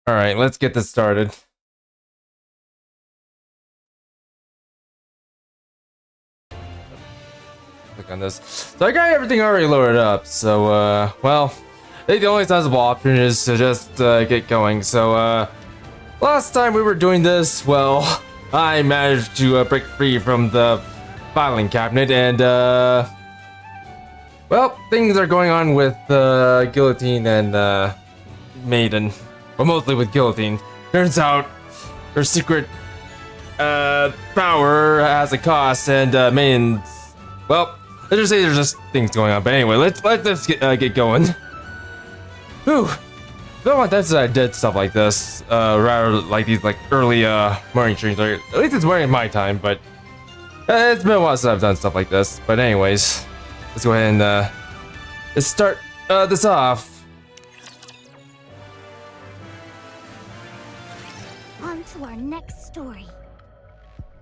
All right, let's get this started. Click on this. So I got everything already loaded up. So, well, I think the only sensible option is to just get going. So, last time we were doing this, well, I managed to break free from the filing cabinet, and well, things are going on with Guillotine and Maiden, but mostly with Guillotine. Turns out her secret power has a cost, and Maiden's, well, let's just say there's just things going on. But anyway, let's get going. Whew. I don't want that I did stuff like this, rather like these like early morning streams. Or at least it's morning in my time, but it's been a while since I've done stuff like this. But anyways, let's go ahead and let's start this off. On to our next story.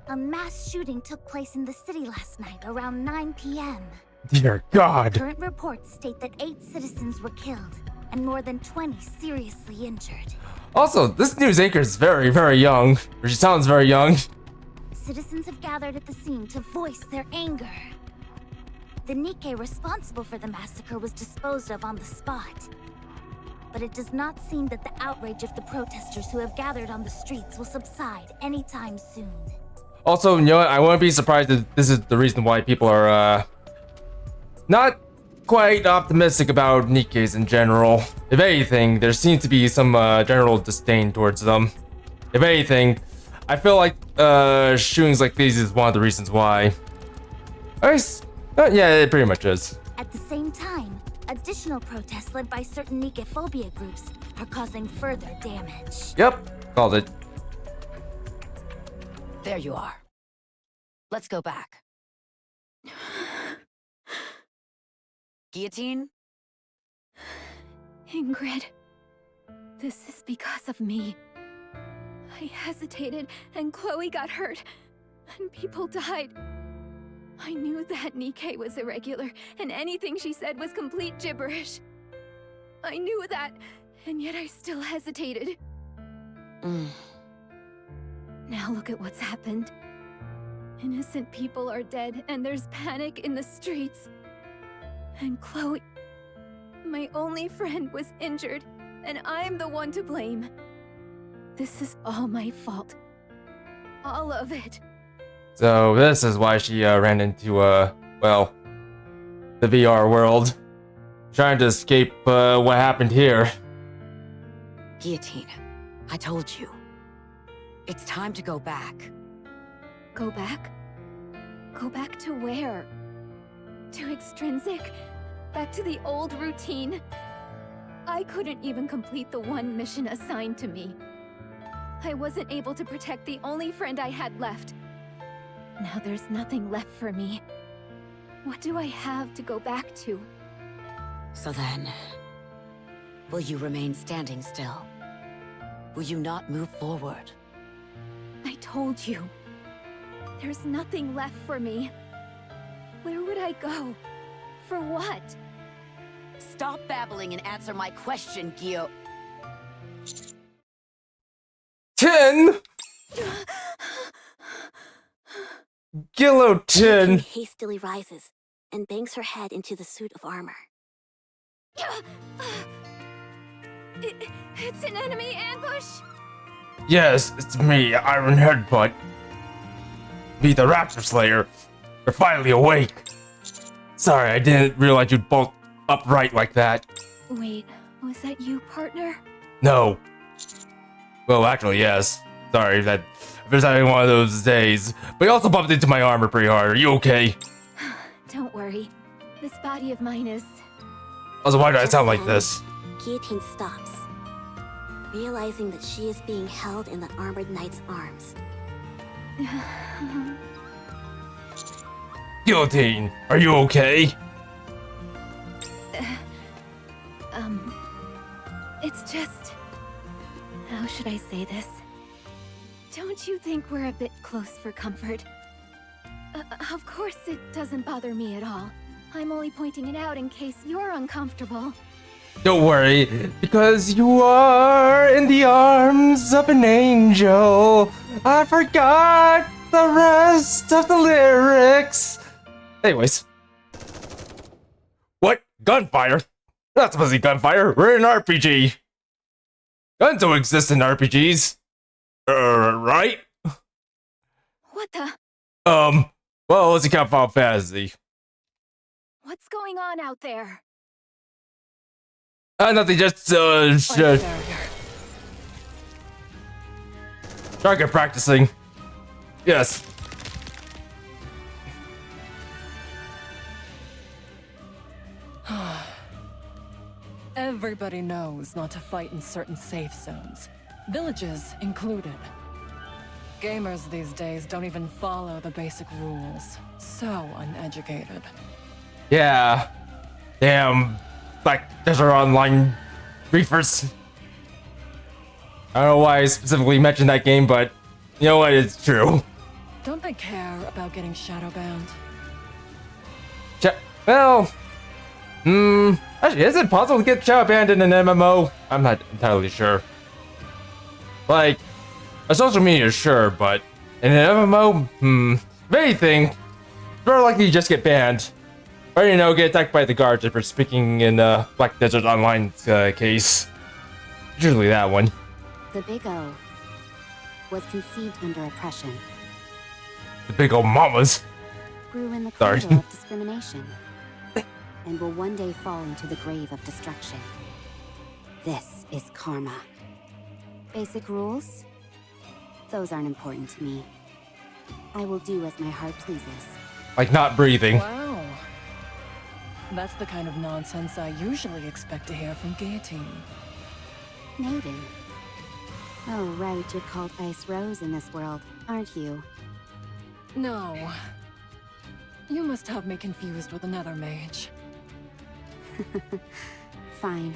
A mass shooting took place in the city last night around 9 p.m. Dear God. Current reports state that 8 citizens were killed and more than 20 seriously injured. Also, this news anchor is very, very young. Or she sounds very young. Citizens have gathered at the scene to voice their anger. The NIKKE responsible for the massacre was disposed of on the spot. But it does not seem that the outrage of the protesters who have gathered on the streets will subside anytime soon. Also, you know what? I wouldn't be surprised if this is the reason why people are not quite optimistic about NIKKEs in general. If anything, there seems to be some general disdain towards them. If anything, I feel like shootings like these is one of the reasons why. Yeah, it pretty much is. At the same time, additional protests led by certain NIKKE phobia groups are causing further damage. Yep, called it. There you are. Let's go back. Guillotine? Ingrid, this is because of me. I hesitated, and Chloe got hurt, and people died. I knew that NIKKE was irregular, and anything she said was complete gibberish. I knew that, and yet I still hesitated. Now look at what's happened. Innocent people are dead, and there's panic in the streets. And Chloe, my only friend, was injured, and I'm the one to blame. This is all my fault. All of it. So this is why she ran into, well, the VR world. Trying to escape what happened here. Guillotine, I told you. It's time to go back. Go back? Go back to where? To Extrinsic? Back to the old routine? I couldn't even complete the one mission assigned to me. I wasn't able to protect the only friend I had left. Now there's nothing left for me. What do I have to go back to? So then, will you remain standing still? Will you not move forward? I told you. There's nothing left for me. Where would I go? For what? Stop babbling and answer my question, Gio. 10! Guillotine! Hastily rises and bangs her head into the suit of armor. It's an enemy ambush! Yes, it's me, Iron Headbutt. Be the Raptor Slayer. You're finally awake. Sorry, I didn't realize you'd bulk upright like that. Wait, was that you, partner? No. Well, actually, yes. Sorry, that I've been having one of those days. But you also bumped into my armor pretty hard. Are you okay? Don't worry. This body of mine is... Also, why do I sound like this? Guillotine stops, realizing that she is being held in the armored knight's arms. Guillotine, are you okay? It's just... How should I say this? Don't you think we're a bit close for comfort? Of course it doesn't bother me at all. I'm only pointing it out in case you're uncomfortable. Don't worry, because you are in the arms of an angel. I forgot the rest of the lyrics. Anyways. What? Gunfire? Not supposed to be gunfire. We're in an RPG. Guns don't exist in RPGs. Right? What the? Well, let's account for Final Fantasy. What's going on out there? Nothing, just, target practicing. Yes. Everybody knows not to fight in certain safe zones, villages included. Gamers these days don't even follow the basic rules. So uneducated. Yeah. Damn. Like, those are online briefers. I don't know why I specifically mentioned that game, but you know what? It's true. Don't they care about getting shadowbound? Well, actually, is it possible to get shadow banned in an MMO? I'm not entirely sure. Like, a social media, sure, but in an MMO, if anything, very likely you just get banned. Or, you know, get attacked by the guards if you're speaking in Black Desert Online case. Usually that one. The Big O was conceived under oppression, The big old mamas. grew in the Sorry. cradle of discrimination, and will one day fall into the grave of destruction. This is karma. Basic rules? Those aren't important to me. I will do as my heart pleases. Like not breathing. Wow. That's the kind of nonsense I usually expect to hear from Guillotine. Maiden. Oh, right, you're called Ice Rose in this world, aren't you? No. You must have me confused with another mage. Fine.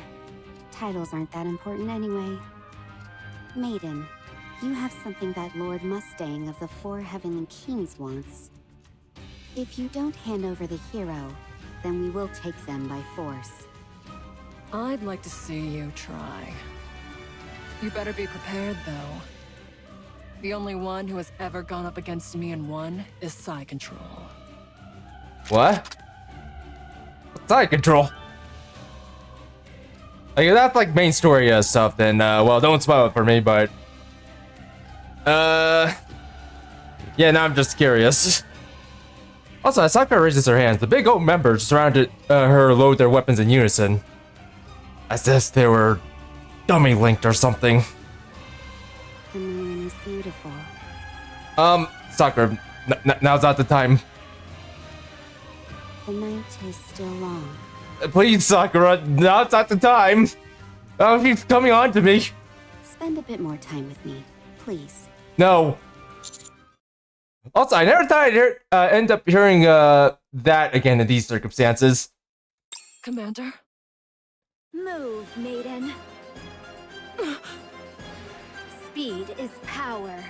Titles aren't that important anyway. Maiden, you have something that Lord Mustang of the Four Heavenly Kings wants. If you don't hand over the hero, then we will take them by force. I'd like to see you try. You better be prepared, though. The only one who has ever gone up against me and won is Side Control. What? Side control. Like, if that's like main story stuff, then well, don't spoil it for me, but yeah, now I'm just curious. Also, as Saga raises her hands, the big old members surrounded her load their weapons in unison. As if they were dummy linked or something. The moon is beautiful. Sakura, now's not the time. The night is still long. Please, Sakura, now's not the time. Oh, he's coming on to me. Spend a bit more time with me, please. No. Also, I never thought I'd end up hearing that again in these circumstances. Commander? Move, Maiden. Speed is power.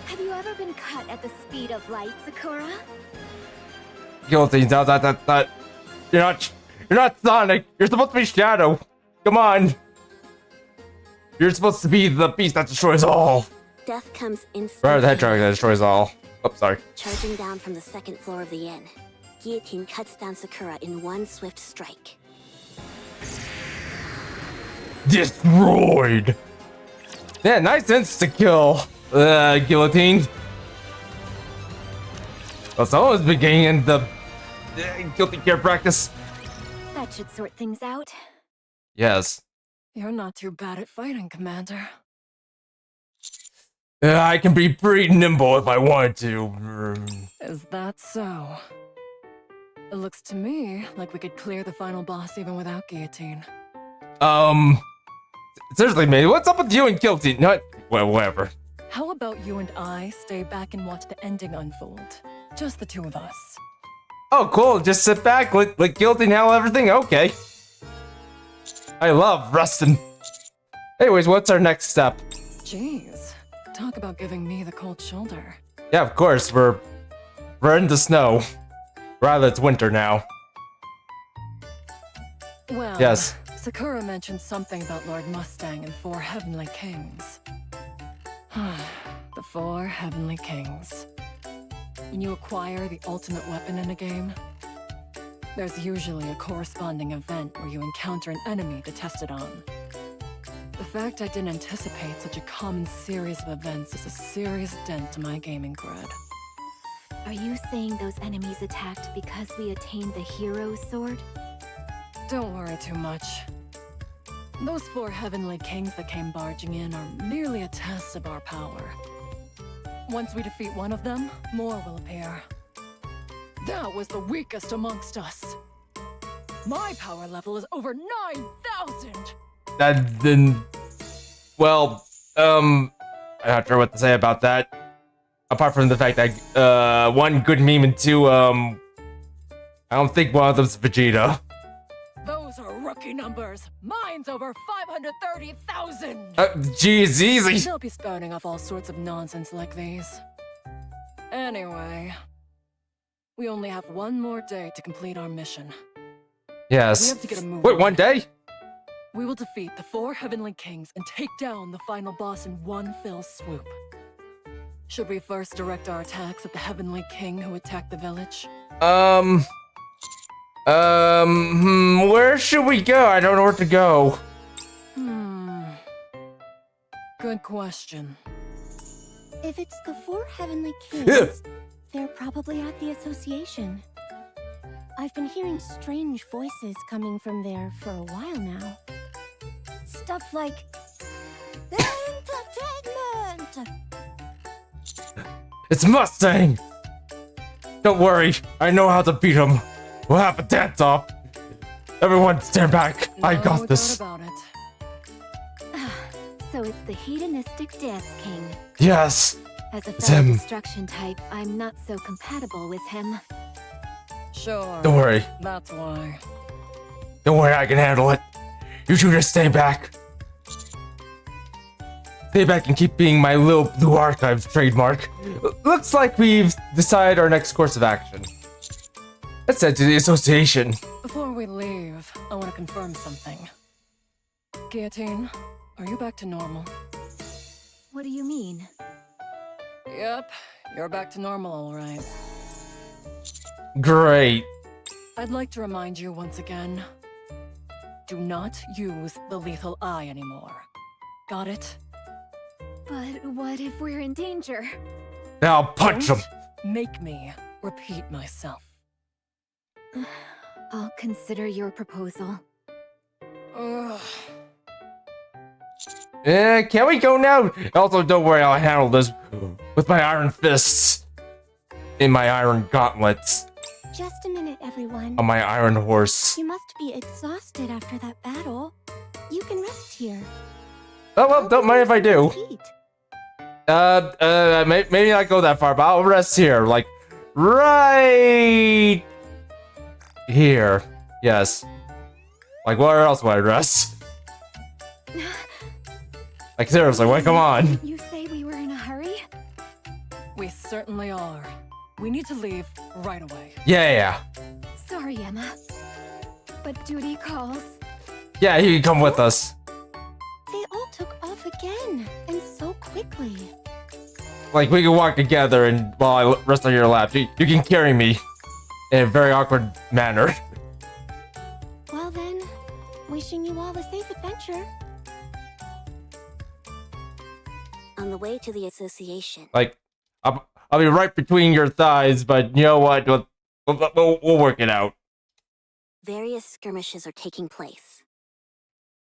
Have you ever been cut at the speed of light, Sakura? Guilty, that. You're not Sonic. You're supposed to be Shadow. Come on. You're supposed to be the beast that destroys all. Death comes Rather instantly. the hedgehog that destroys all. Oh, sorry. Charging down from the second floor of the inn, Guillotine cuts down Sakura in one swift strike. Destroyed. Yeah, nice instant kill. Guillotine. Well, someone's been getting in the guilty gear practice. That should sort things out. Yes. You're not too bad at fighting, Commander. I can be pretty nimble if I wanted to. Is that so? It looks to me like we could clear the final boss even without Guillotine. Seriously, man, what's up with you and Guilty? No, well, whatever. How about you and I stay back and watch the ending unfold? Just the two of us. Oh, cool. Just sit back, let Guilty handle everything. Okay. I love Rustin. Anyways, what's our next step? Jeez, talk about giving me the cold shoulder. Yeah, of course. We're in the snow. Rather, it's winter now. Well, Yes. Sakura mentioned something about Lord Mustang and 4 Heavenly Kings. The 4 Heavenly Kings. When you acquire the ultimate weapon in a game, there's usually a corresponding event where you encounter an enemy to test it on. The fact I didn't anticipate such a common series of events is a serious dent to my gaming cred. Are you saying those enemies attacked because we attained the Hero's Sword? Don't worry too much. Those 4 Heavenly Kings that came barging in are merely a test of our power. Once we defeat one of them, more will appear. That was the weakest amongst us. My power level is over 9,000! That then, well, I'm not sure what to say about that. Apart from the fact that, 1, good meme, and 2, I don't think one of them's Vegeta. Those are rookie numbers. Mine's over 530,000! Geez, easy! They'll be spouting off all sorts of nonsense like these. Anyway, we only have 1 more day to complete our mission. Yes. We have to get a move Wait, on. 1 day? We will defeat the 4 Heavenly Kings and take down the final boss in one fell swoop. Should we first direct our attacks at the Heavenly King who attacked the village? Where should we go? I don't know where to go. Good question. If it's the 4 Heavenly Kings, they're probably at the association. I've been hearing strange voices coming from there for a while now. Stuff like, entertainment! It's Mustang! Don't worry, I know how to beat him. We'll have a dance off. Everyone stand back. I got this. Doubt about it. So it's the hedonistic Dance King. Yes. As a It's fellow him. destruction type, I'm not so compatible with him. Sure. Don't worry. That's why. Don't worry, I can handle it. You two just stay back. Stay back and keep being my little blue archives trademark. Looks like we've decided our next course of action. Let's head to the association. Before we leave, I want to confirm something. Guillotine, are you back to normal? What do you mean? Yep, you're back to normal, all right. Great. I'd like to remind you once again. Do not use the lethal eye anymore. Got it? But what if we're in danger? Now punch him. Don't make me repeat myself. I'll consider your proposal. Ugh. Can we go now? Also, don't worry, I'll handle this with my iron fists. In my iron gauntlets. Just a minute, everyone. On my iron horse. You must be exhausted after that battle. You can rest here. Oh, well, don't mind if I do. Repeat. Maybe not go that far, but I'll rest here. Like, right here. Yes. Like, where else would I rest? Like, seriously, wait, come on. You say we were in a hurry? We certainly are. We need to leave right away. Yeah. Sorry, Emma. But duty calls. Yeah, you can come with us. They all took off again, and so quickly. Like, we can walk together, and while I rest on your lap, you can carry me in a very awkward manner. Well then, wishing you all a safe adventure. On the way to the association, Like, I'll be right between your thighs, but you know what? We'll work it out. various skirmishes are taking place.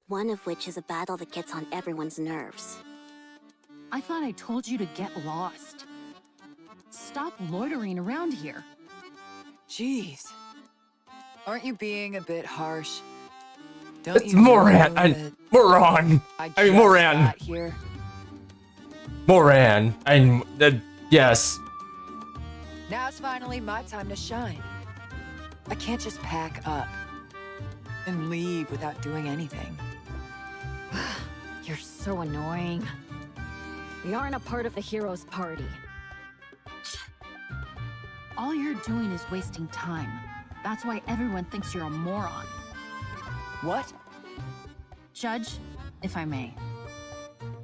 One of which is a battle that gets on everyone's nerves. I thought I told you to get lost. Stop loitering around here. Jeez. Aren't you being a bit harsh? Don't It's you know Moran. that Moran. I mean, Moran. got here? Moran. Yes. Now it's finally my time to shine. I can't just pack up and leave without doing anything. You're so annoying. We aren't a part of the hero's party. All you're doing is wasting time. That's why everyone thinks you're a moron. What? Judge, if I may,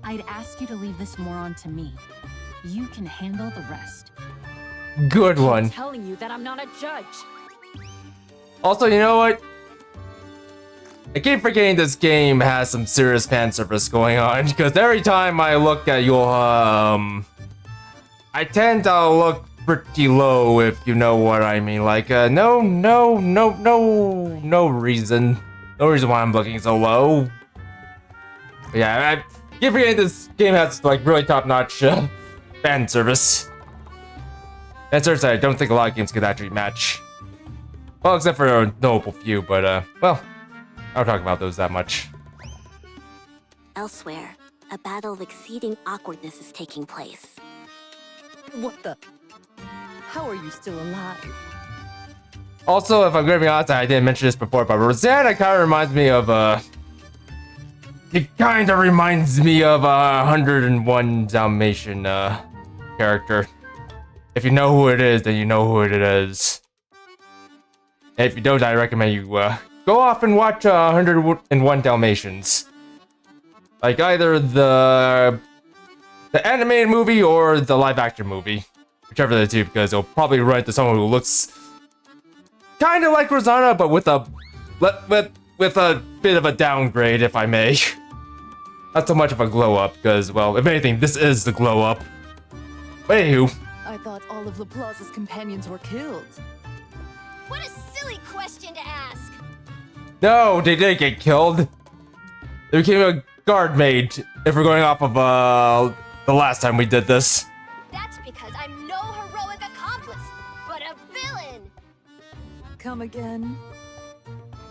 I'd ask you to leave this moron to me. You can handle the rest. Good I'm one. telling you that I'm not a judge. Also, you know what? I keep forgetting this game has some serious fan service going on because every time I look at your I tend to look pretty low, if you know what I mean. Like, no reason. No reason why I'm looking so low. But yeah, I keep forgetting this game has like really top-notch fan service. Fan service I don't think a lot of games could actually match. Well, except for a notable few, but well, I don't talk about those that much. Elsewhere, a battle of exceeding awkwardness is taking place. What the? How are you still alive? Also, if I'm gonna be honest, I didn't mention this before, but Rosanna kind of reminds me of it kind of reminds me of a 101 Dalmatian character. If you know who it is, then you know who it is. And if you don't, I recommend you go off and watch 101 Dalmatians. Like either the animated movie or the live action movie, whichever of the two, because it'll probably run into someone who looks kind of like Rosanna, but with a bit of a downgrade, if I may. Not so much of a glow up, because well, if anything, this is the glow up. But anywho, I thought all of Laplace's companions were killed. What a silly question to ask! no, they didn't get killed. They became a guard maid. If we're going off of the last time we did this. That's because I'm no heroic accomplice, but a villain! Come again?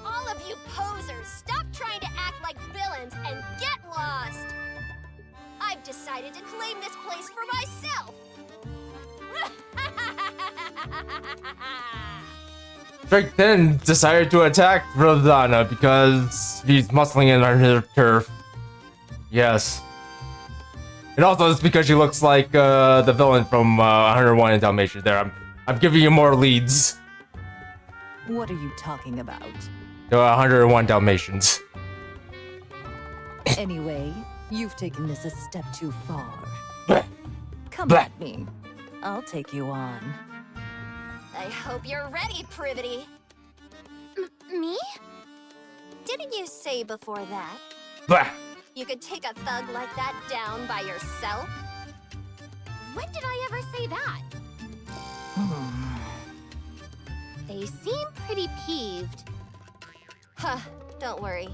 All of you posers, stop trying to act like villains and get lost! I've decided to claim this place for myself! Drake then decided to attack Rosanna because he's muscling in on her turf. Yes. And also it's because she looks like the villain from 101 in Dalmatian. There, I'm giving you more leads. What are you talking about? 101 Dalmatians. Anyway, you've taken this a step too far. Blech. Come Blech. at me. I'll take you on. I hope you're ready, Privity. Me? Didn't you say before that Blah. you could take a thug like that down by yourself? When did I ever say that? They seem pretty peeved. Huh, don't worry.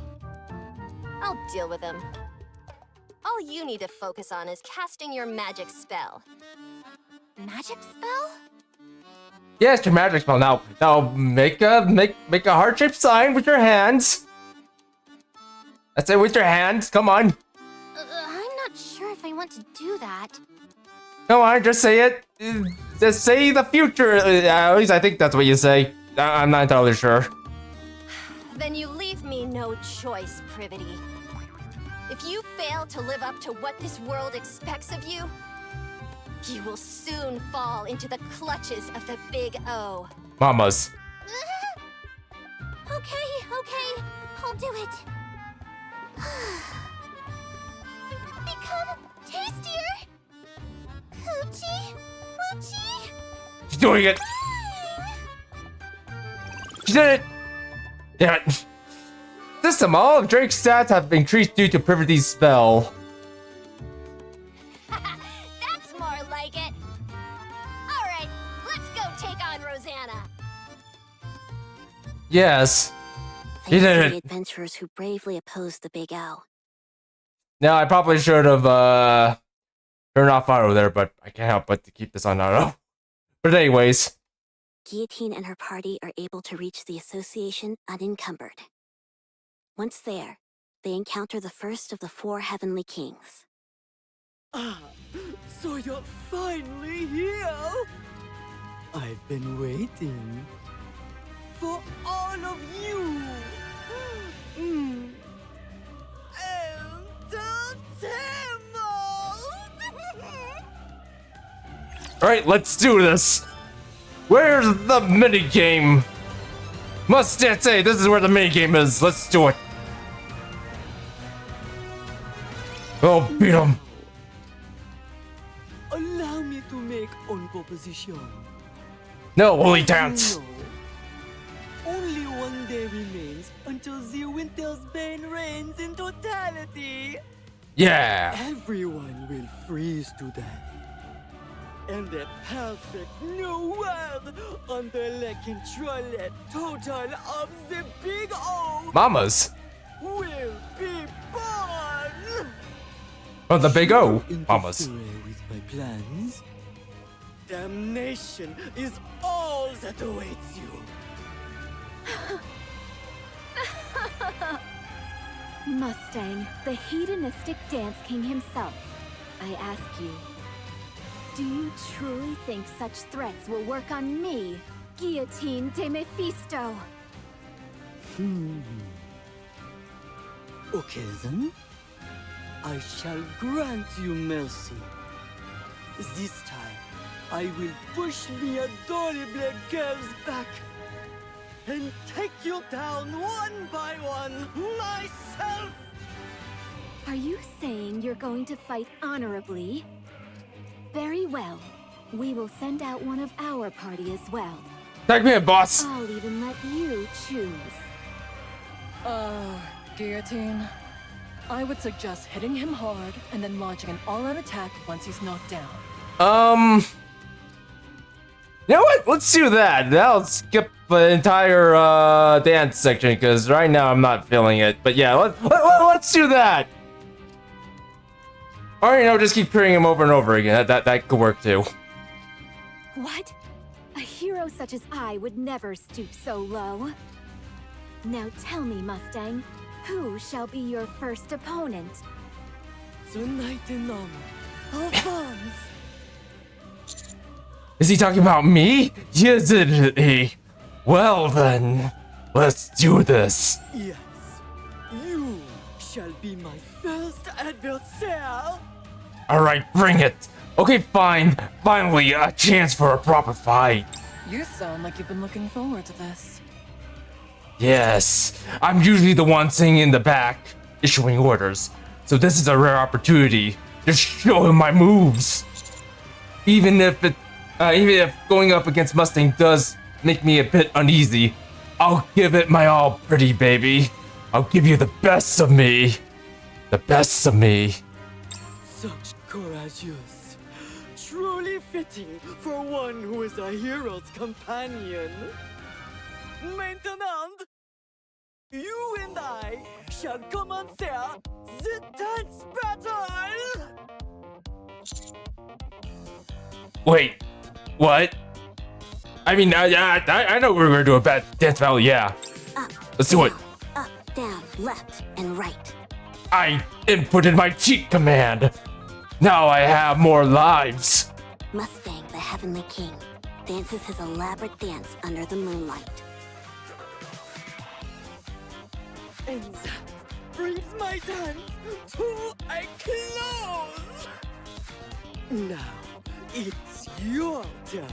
I'll deal with them. All you need to focus on is casting your magic spell. Magic spell? Yes, your magic spell. Now make a heart-shaped sign with your hands. That's it, with your hands. Come on. I'm not sure if I want to do that. Come on, just say it. Just say the future. At least I think that's what you say. I'm not entirely sure. Then you leave me no choice, Privity. If you fail to live up to what this world expects of you, you will soon fall into the clutches of the Big O. Mamas. Okay, I'll do it. Become tastier. Coochie, Woochie. She's doing it. She did it. Damn it. This time, all of Drake's stats have increased due to Privity's spell. That's more like it. All right, let's go take on Rosanna. Yes. He Thanks did to it. the adventurers who bravely opposed the Big O. Now, I probably should have turned off auto there, but I can't help but to keep this on auto. But anyways. Guillotine and her party are able to reach the association unencumbered. Once there, they encounter the first of the 4 heavenly kings. Ah, so you're finally here! I've been waiting for all of you! Alright, let's do this! Where's the minigame? Must say, this is where the minigame is. Let's do it. Oh, beat him. Allow me to make one proposition. No, holy As dance. you know, only one day remains until the winter's bane reigns in totality. Yeah. Everyone will freeze to death. And the perfect new world under the controlled total of the Big O Mamas. will be born. Oh, the big O. You Mamas. interfere with my plans. Damnation is all that awaits you. Mustang, the hedonistic dance king himself. I ask you, do you truly think such threats will work on me, Guillotine de Mephisto? Okay then, I shall grant you mercy. This time, I will push me adorable girls back and take you down one by one myself. Are you saying you're going to fight honorably? Very well. We will send out one of our party as well. Tag me in, boss. I'll even let you choose. Guillotine. I would suggest hitting him hard and then launching an all-out attack once he's knocked down. You know what? Let's do that. That'll skip the entire dance section because right now I'm not feeling it. But yeah, let's do that. Or you know, just keep hearing him over and over again. That could work too. What? A hero such as I would never stoop so low. Now tell me, Mustang, who shall be your first opponent? The knight in armor, Alphonse. Is he talking about me? Yes, it is. Well then, let's do this. Yes, you shall be my first adversary. Alright, bring it. Okay, fine. Finally, a chance for a proper fight. You sound like you've been looking forward to this. Yes, I'm usually the one sitting in the back, issuing orders. So this is a rare opportunity to show him my moves. Even if going up against Mustang does make me a bit uneasy, I'll give it my all, pretty baby. I'll give you the best of me. The best of me. Such courageous. Truly fitting for one who is a hero's companion. Maintenant, you and I shall commencer the dance battle! Wait, what? I mean, I know we're gonna do a bad dance battle, yeah. Let's do it. Up, down, left, and right. I inputted my cheat command. Now I have more lives. Mustang, the Heavenly King, dances his elaborate dance under the moonlight. And that brings my dance to a close! Now, it's your turn.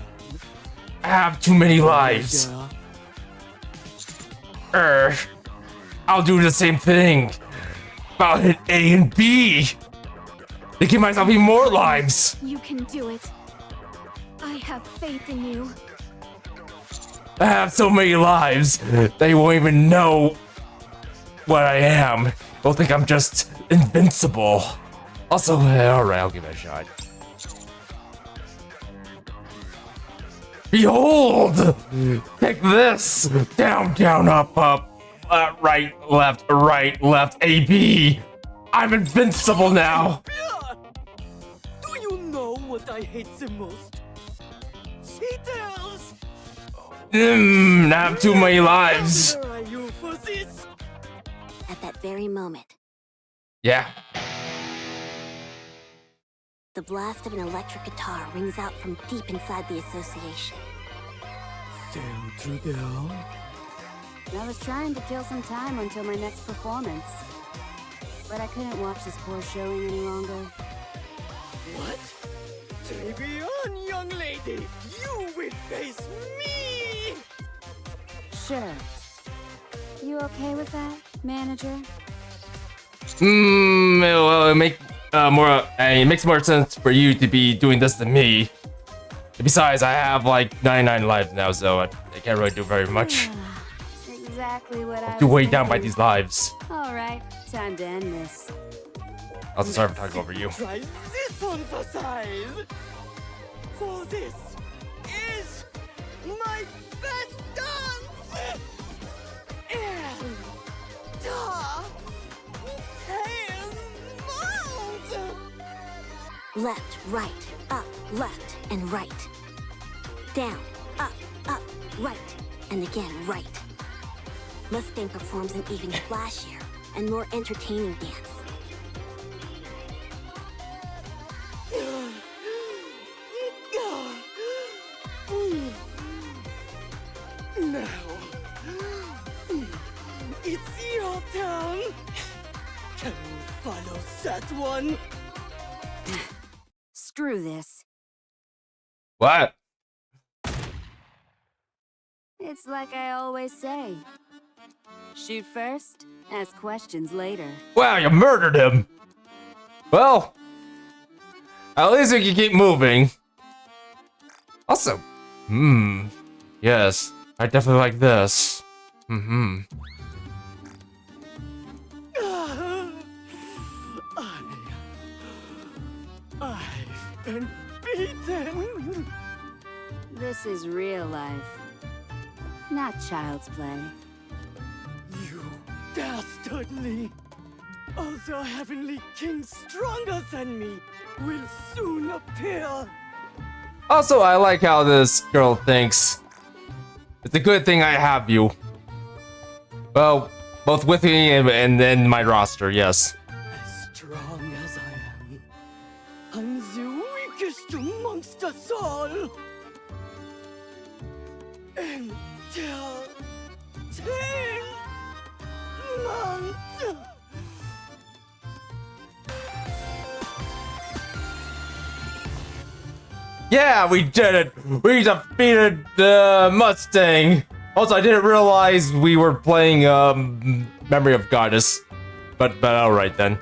I have too many lives. I'll do the same thing. I'll hit A and B. To give myself even more lives. You can do it. I have faith in you. I have so many lives, they won't even know what I am. They'll think I'm just invincible. Also, alright, I'll give it a shot. Behold! Take this! Down, down, up, up. Right, left, A, B. I'm invincible now. Do you know what I hate the most? Cheaters! I have too many lives. Where are you for this? At that very moment, Yeah. the blast of an electric guitar rings out from deep inside the association. Down to down. I was trying to kill some time until my next performance. But I couldn't watch this poor showing any longer. What? Take me on, young lady! You will face me! Sure. You okay with that, manager? Well, it makes more sense for you to be doing this than me. Besides, I have like 99 lives now, so I can't really do very much. Exactly what I Too was weighed down by thinking. these lives. All right, time to end this. Also, sorry for talking over you. Try this on for size. For this is my best dance. And tail mount. Left, right, up, left, and right. Down, up, right, and again right. Mustang performs an even flashier and more entertaining dance. Now, it's your turn. Can you follow that one? Screw this. What? It's like I always say. Shoot first, ask questions later. Wow, you murdered him! Well, at least we can keep moving. Also, yes, I definitely like this. I've been beaten. This is real life, not child's play. You dastardly! Other heavenly kings stronger than me will soon appear. Also, I like how this girl thinks. It's a good thing I have you. Well, both with me and then my roster, yes. As strong as I am, I'm the weakest amongst us all. Until 10 months. Yeah, we did it! We defeated the Mustang! Also, I didn't realize we were playing, Memory of Goddess. But alright then.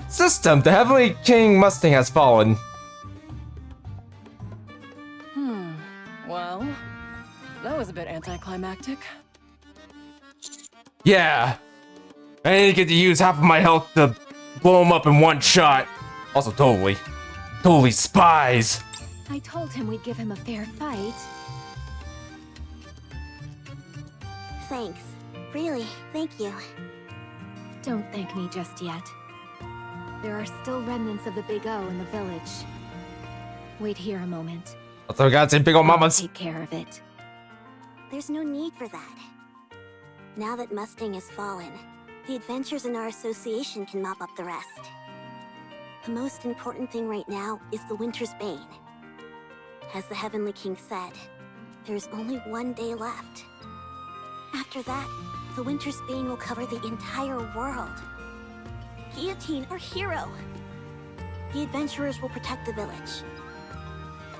System, the Heavenly King Mustang has fallen. Well, that was a bit anticlimactic. Yeah. I didn't get to use half of my health to blow him up in one shot. Also, totally spies. I told him we'd give him a fair fight. Thanks. Really, thank you. Don't thank me just yet. There are still remnants of the Big O in the village. Wait here a moment. Also, we gotta say big ol' I'll mamas. take care of it. There's no need for that. Now that Mustang has fallen, the adventures in our association can mop up the rest. The most important thing right now is the Winter's Bane. As the Heavenly King said, there's only one day left. After that, the Winter's Bane will cover the entire world. Guillotine, our hero! The adventurers will protect the village.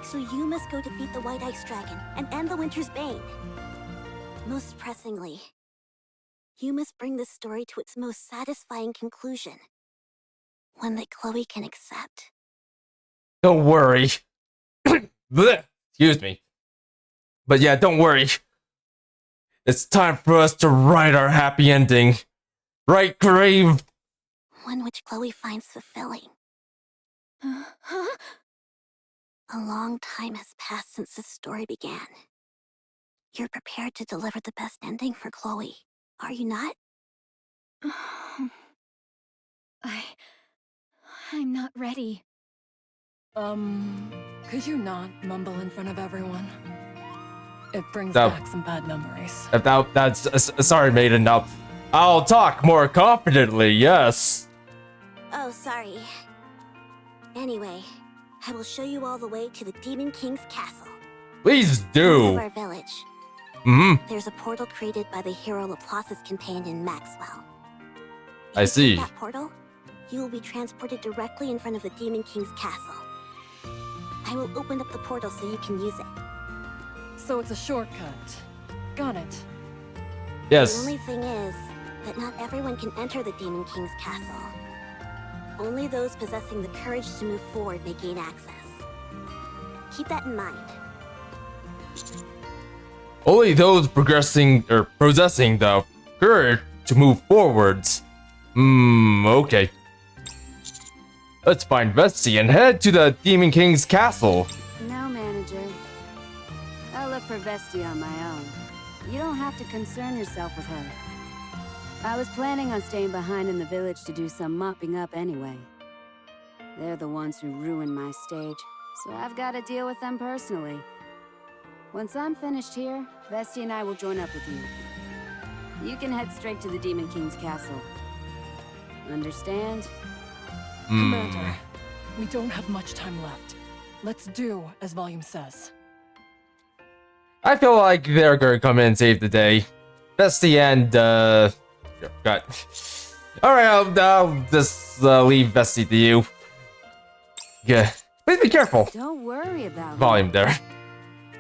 So you must go defeat the White Ice Dragon and end the Winter's Bane. Most pressingly, you must bring this story to its most satisfying conclusion. One that Chloe can accept. Don't worry. Blech, excuse me. But yeah, don't worry. It's time for us to write our happy ending. Right, Grave? One which Chloe finds fulfilling. A long time has passed since this story began. You're prepared to deliver the best ending for Chloe, are you not? I'm not ready. Could you not mumble in front of everyone? It brings No. back some bad memories. That's sorry, Maiden. Now, I'll talk more confidently. Yes. Oh, sorry. Anyway, I will show you all the way to the Demon King's castle. Please North do. of our village. There's a portal created by the hero Laplace's companion Maxwell. If I you see. take that portal, you will be transported directly in front of the Demon King's castle. I will open up the portal so you can use it. So it's a shortcut. Got it. The Yes. only thing is that not everyone can enter the Demon King's castle. Only those possessing the courage to move forward may gain access. Keep that in mind. Only those possessing the courage to move forwards. Okay. Let's find Vesty and head to the Demon King's castle. No, manager. I'll look for Vesty on my own. You don't have to concern yourself with her. I was planning on staying behind in the village to do some mopping up anyway. They're the ones who ruined my stage, so I've got to deal with them personally. Once I'm finished here, Vesty and I will join up with you. You can head straight to the Demon King's castle. Understand? Commander, we don't have much time left. Let's do as Volume says. I feel like they're gonna come in and save the day. Vesty and forgot. Alright, I'll just leave Vesty to you. Yeah, please be careful. Don't worry about Volume there.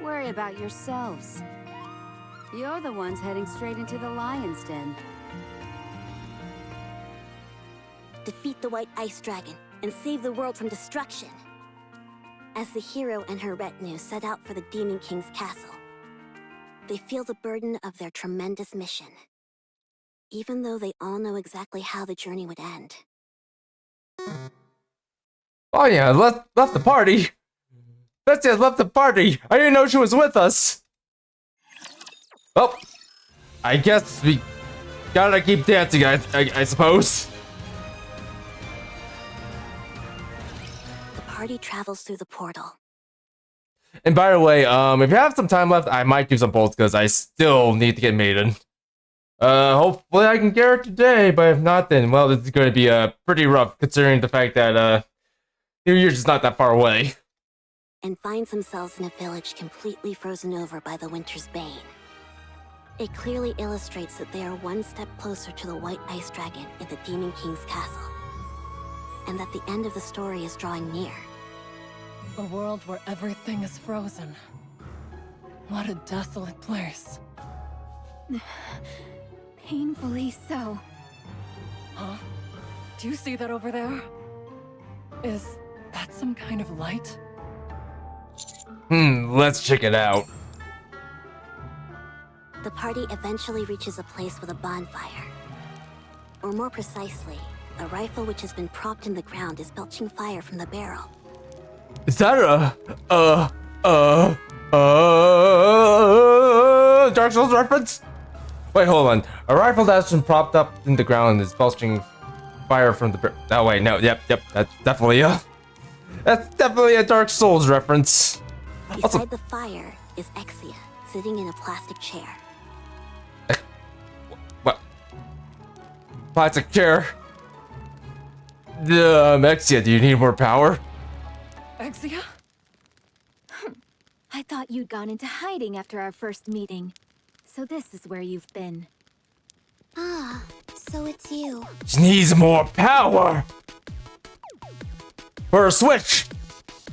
Worry about yourselves. You're the ones heading straight into the Lion's Den. Defeat the White Ice Dragon and save the world from destruction. As the hero and her retinue set out for the Demon King's castle, they feel the burden of their tremendous mission, even though they all know exactly how the journey would end. Oh yeah, left the party. Vesty has left the party. I didn't know she was with us. Well, I guess we gotta keep dancing, I suppose. The party travels through the portal. And by the way, if you have some time left, I might do some polls because I still need to get Maiden. Hopefully I can get her today, but if not, then well, this is going to be pretty rough considering the fact that New Year's is not that far away. And finds themselves in a village completely frozen over by the winter's bane. It clearly illustrates that they are one step closer to the White Ice Dragon in the Demon King's castle, and that the end of the story is drawing near. A world where everything is frozen. What a desolate place. Painfully so. Huh? Do you see that over there? Is that some kind of light? Let's check it out. The party eventually reaches a place with a bonfire. Or more precisely, a rifle which has been propped in the ground is belching fire from the barrel. Is that Dark Souls reference? Wait, hold on. A rifle that's been propped up in the ground is belching fire from the barrel. Oh wait, no, yep, that's definitely a Dark Souls reference. Beside the fire is Exia, sitting in a plastic chair. What? Plastic chair? Exia, do you need more power? Exia? I thought you'd gone into hiding after our first meeting. So this is where you've been. Ah, so it's you. She needs more power! For a switch!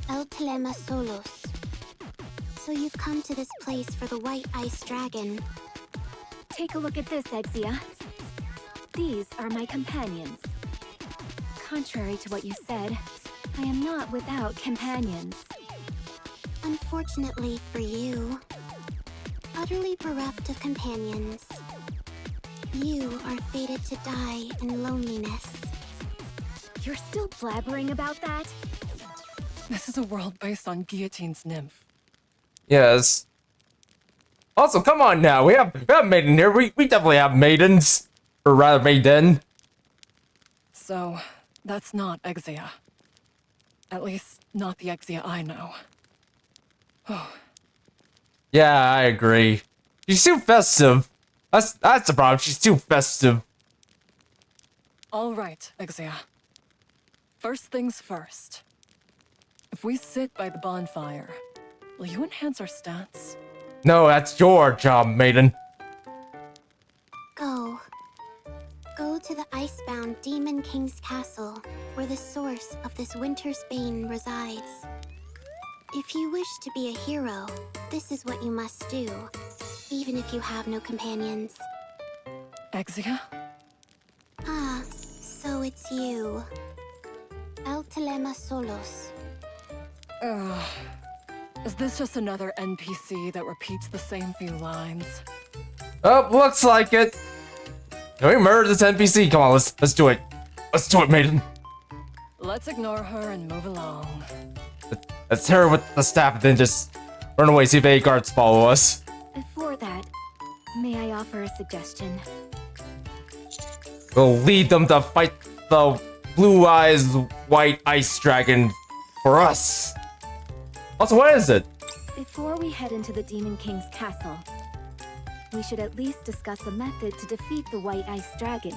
El Telema Solos. So you've come to this place for the White Ice Dragon. Take a look at this, Exia. These are my companions. Contrary to what you said, I am not without companions. Unfortunately for you, utterly bereft of companions, you are fated to die in loneliness. You're still blabbering about that? This is a world based on Guillotine's nymph. Yes. Also, come on now. We have Maiden here. We definitely have maidens. Or rather, Maiden. So, that's not Exia. At least, not the Exia I know. Oh. Yeah, I agree. She's too festive. That's the problem. She's too festive. All right, Exia. First things first. If we sit by the bonfire, will you enhance our stats? No, that's your job, Maiden. Go. Go to the icebound Demon King's castle, where the source of this winter's bane resides. If you wish to be a hero, this is what you must do, even if you have no companions. Exia? Ah, so it's you. El telema solos. Is this just another NPC that repeats the same few lines? Oh, looks like it. Can we murder this NPC? Come on, let's do it. Let's do it, Maiden. Let's ignore her and move along. Let's hit her with the staff and then just run away, see if any guards follow us. Before that, may I offer a suggestion? We'll lead them to fight the blue eyes white ice dragon for us. Also, what is it? Before we head into the Demon King's castle, we should at least discuss a method to defeat the white ice dragon.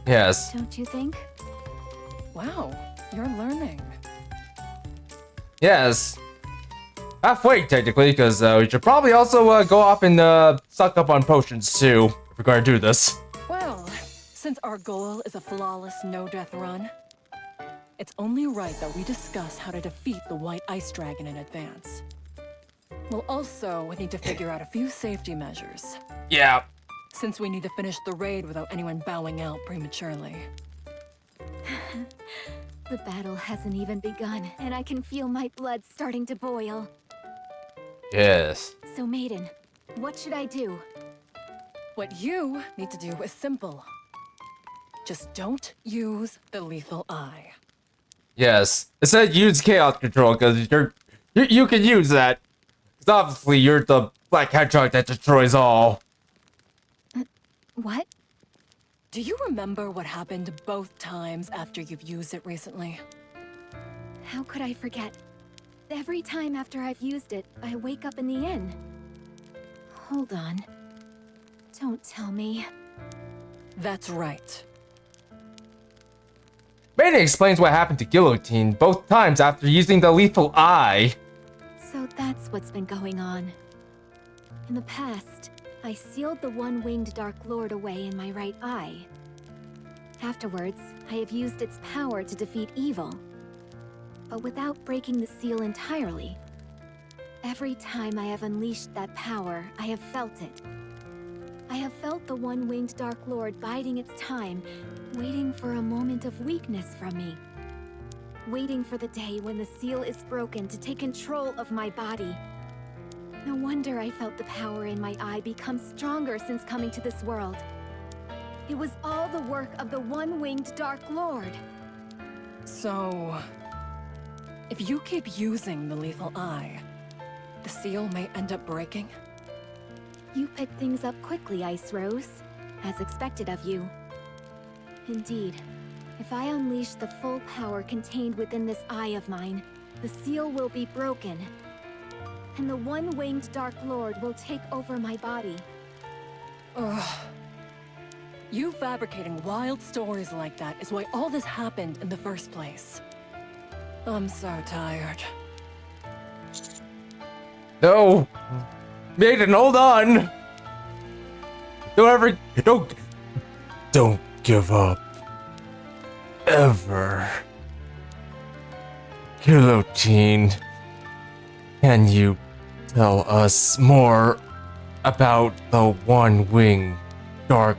Yes. Don't you think? Wow, you're learning. Yes. Halfway, technically, because we should probably also go off and stock up on potions, too, if we're going to do this. Well, since our goal is a flawless no-death run, it's only right that we discuss how to defeat the white ice dragon in advance. We'll also need to figure out a few safety measures. Yeah. Since we need to finish the raid without anyone bowing out prematurely. The battle hasn't even begun, and I can feel my blood starting to boil. Yes. So, Maiden, what should I do? What you need to do is simple. Just don't use the lethal eye. Yes. It said use chaos control, because you can use that. Because obviously you're the black hedgehog that destroys all. What? Do you remember what happened both times after you've used it recently? How could I forget? Every time after I've used it, I wake up in the inn. Hold on. Don't tell me. That's right. Maiden explains what happened to Guillotine both times after using the lethal eye. So that's what's been going on. In the past, I sealed the one-winged Dark Lord away in my right eye. Afterwards, I have used its power to defeat evil, but without breaking the seal entirely. Every time I have unleashed that power, I have felt it. I have felt the one-winged Dark Lord biding its time, waiting for a moment of weakness from me. Waiting for the day when the seal is broken to take control of my body. No wonder I felt the power in my eye become stronger since coming to this world. It was all the work of the one-winged Dark Lord. So, if you keep using the lethal eye, the seal may end up breaking? You pick things up quickly, Ice Rose, as expected of you. Indeed, if I unleash the full power contained within this eye of mine, the seal will be broken. And the one-winged Dark Lord will take over my body. Ugh. You fabricating wild stories like that is why all this happened in the first place. I'm so tired. No! Maiden, hold on! Don't give up. Ever. Guillotine, can you tell us more about the one-winged Dark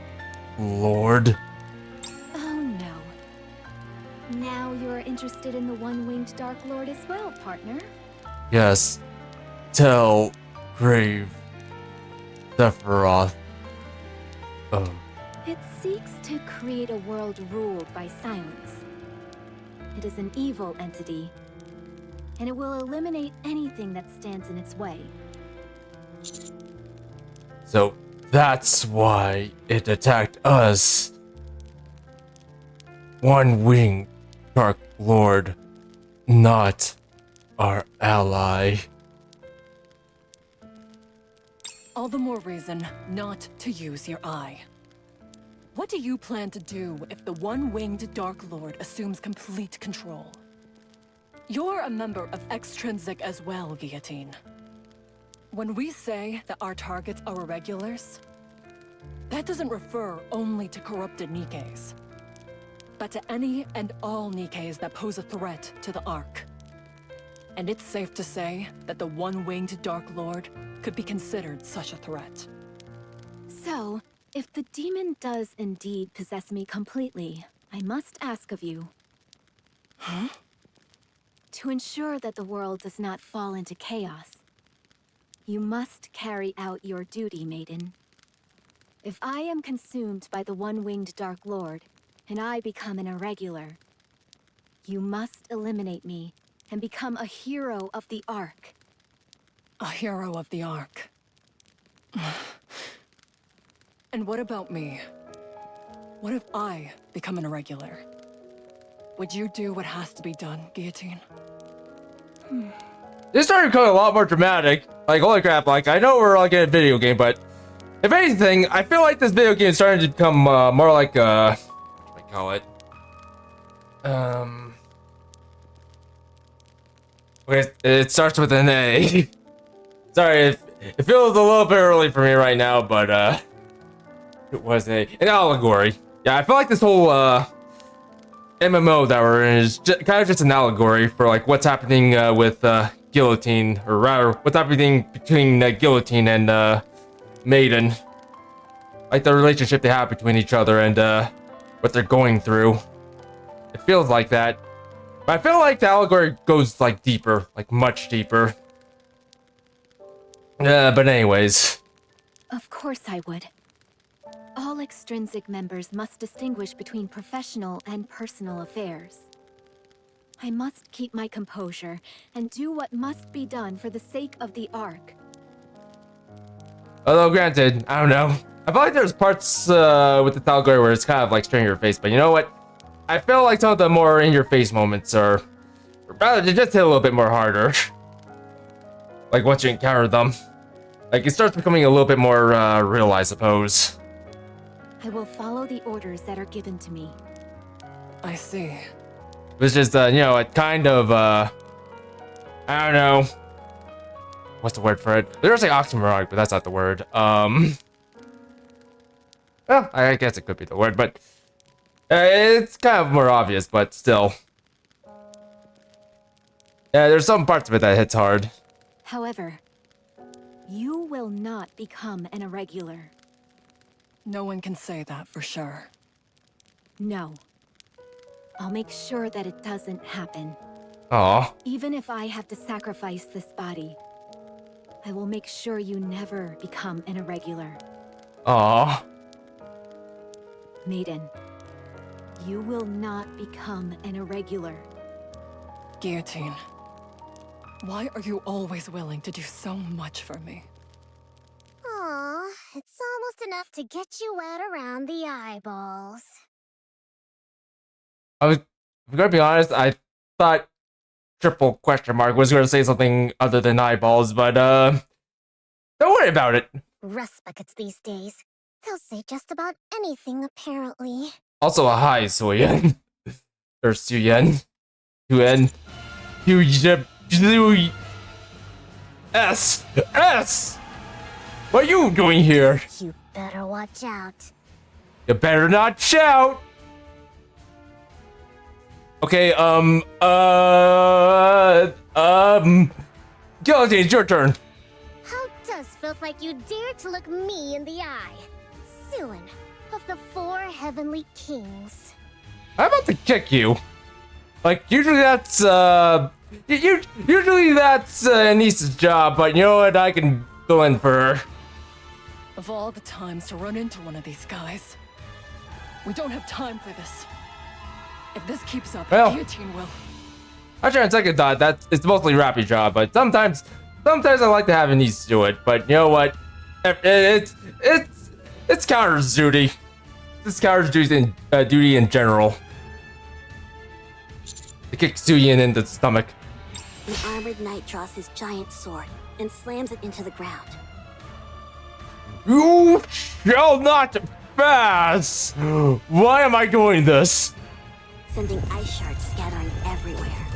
Lord? Oh no. Now you're interested in the one-winged Dark Lord as well, partner? Yes. Tell Grave Sephiroth. It seeks to create a world ruled by silence. It is an evil entity, and it will eliminate anything that stands in its way. So that's why it attacked us. One-winged Dark Lord, not our ally. All the more reason not to use your eye. What do you plan to do if the one-winged Dark Lord assumes complete control? You're a member of Extrinsic as well, Guillotine. When we say that our targets are irregulars, that doesn't refer only to corrupted NIKKEs, but to any and all NIKKEs that pose a threat to the Ark. And it's safe to say that the one-winged Dark Lord could be considered such a threat. So, if the demon does indeed possess me completely, I must ask of you. Huh? To ensure that the world does not fall into chaos, you must carry out your duty, Maiden. If I am consumed by the one-winged Dark Lord, and I become an irregular, you must eliminate me and become a hero of the Ark. A hero of the Ark. And what about me? What if I become an irregular? Would you do what has to be done, Guillotine? This started becoming a lot more dramatic. Like, holy crap, like, I know we're like in a video game, but if anything, I feel like this video game is starting to become more like, what do I call it? Okay, it starts with an A. Sorry, it feels a little bit early for me right now, but, it was an allegory. Yeah, I feel like this whole, MMO that we're in is kind of just an allegory for like what's happening with Guillotine, or rather, what's happening between Guillotine and Maiden, like the relationship they have between each other and what they're going through. It feels like that, but I feel like the allegory goes like deeper, like much deeper. But anyways, Of course I would. All extrinsic members must distinguish between professional and personal affairs. I must keep my composure and do what must be done for the sake of the Ark. although granted, I don't know. I feel like there's parts with the allegory where it's kind of like straight in your face, but you know what? I feel like some of the more in your face moments are rather to just hit a little bit more harder. Like once you encounter them, like it starts becoming a little bit more real, I suppose. I will follow the orders that are given to me. I see. It was just, you know, a kind of, I don't know. What's the word for it? There's like oxymoron, but that's not the word. Well, I guess it could be the word, but it's kind of more obvious, but still. Yeah, there's some parts of it that hits hard. However, you will not become an irregular. No one can say that for sure. No. I'll make sure that it doesn't happen. Aw. Even if I have to sacrifice this body, I will make sure you never become an irregular. Aw. Maiden, you will not become an irregular. Guillotine. Why are you always willing to do so much for me? Aw, it's almost enough to get you wet around the eyeballs. I'm gonna be honest, I thought triple question mark was gonna say something other than eyeballs, but don't worry about it. Rust buckets these days. They'll say just about anything, apparently. Also a hi, Suyen. Or Suyen. Suyen. S! What are you doing here? You better watch out. You better not shout! Okay, Guillotine, it's your turn. How does filth like you dare to look me in the eye? Suin of the 4 Heavenly Kings. I'm about to kick you. Like, usually that's, usually that's Anissa's job, but you know what? I can go in for her. Of all the times to run into one of these guys, we don't have time for this. If this keeps up, Well, Guillotine will. Actually, on second thought, it's mostly Rappy's job, but sometimes I like to have Anissa do it. But you know what? It's Counter's duty. It's Counter's duty in general. To kick Suyin in the stomach. The armored knight draws his giant sword and slams it into the ground. You shall not pass! Why am I doing this? Sending ice shards scattering everywhere.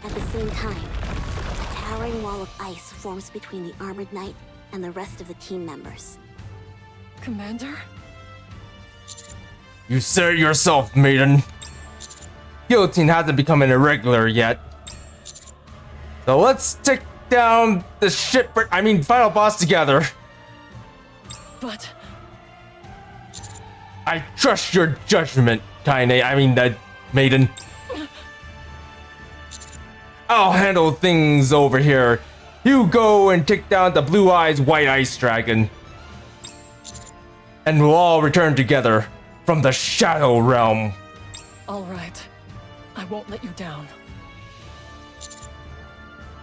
At the same time, a towering wall of ice forms between the armored knight and the rest of the team members. Commander? You said it yourself, Maiden. Guillotine hasn't become an irregular yet. So let's take down the final boss together. But... I trust your judgment, Kaine. Maiden. I'll handle things over here. You go and take down the Blue Eyes White Ice Dragon. And we'll all return together from the Shadow Realm. All right. I won't let you down.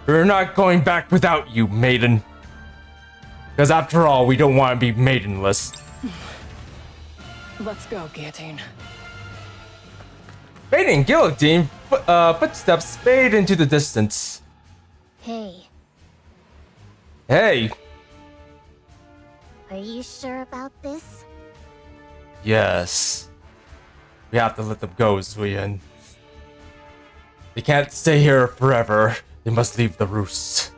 We're not going back without you, Maiden. Because after all, we don't want to be maidenless. Let's go, Guillotine. Maiden Guillotine footsteps fade into the distance. Hey, Hey, are you sure about this? yes. We have to let them go, Zuyen. They can't stay here forever. They must leave the roost.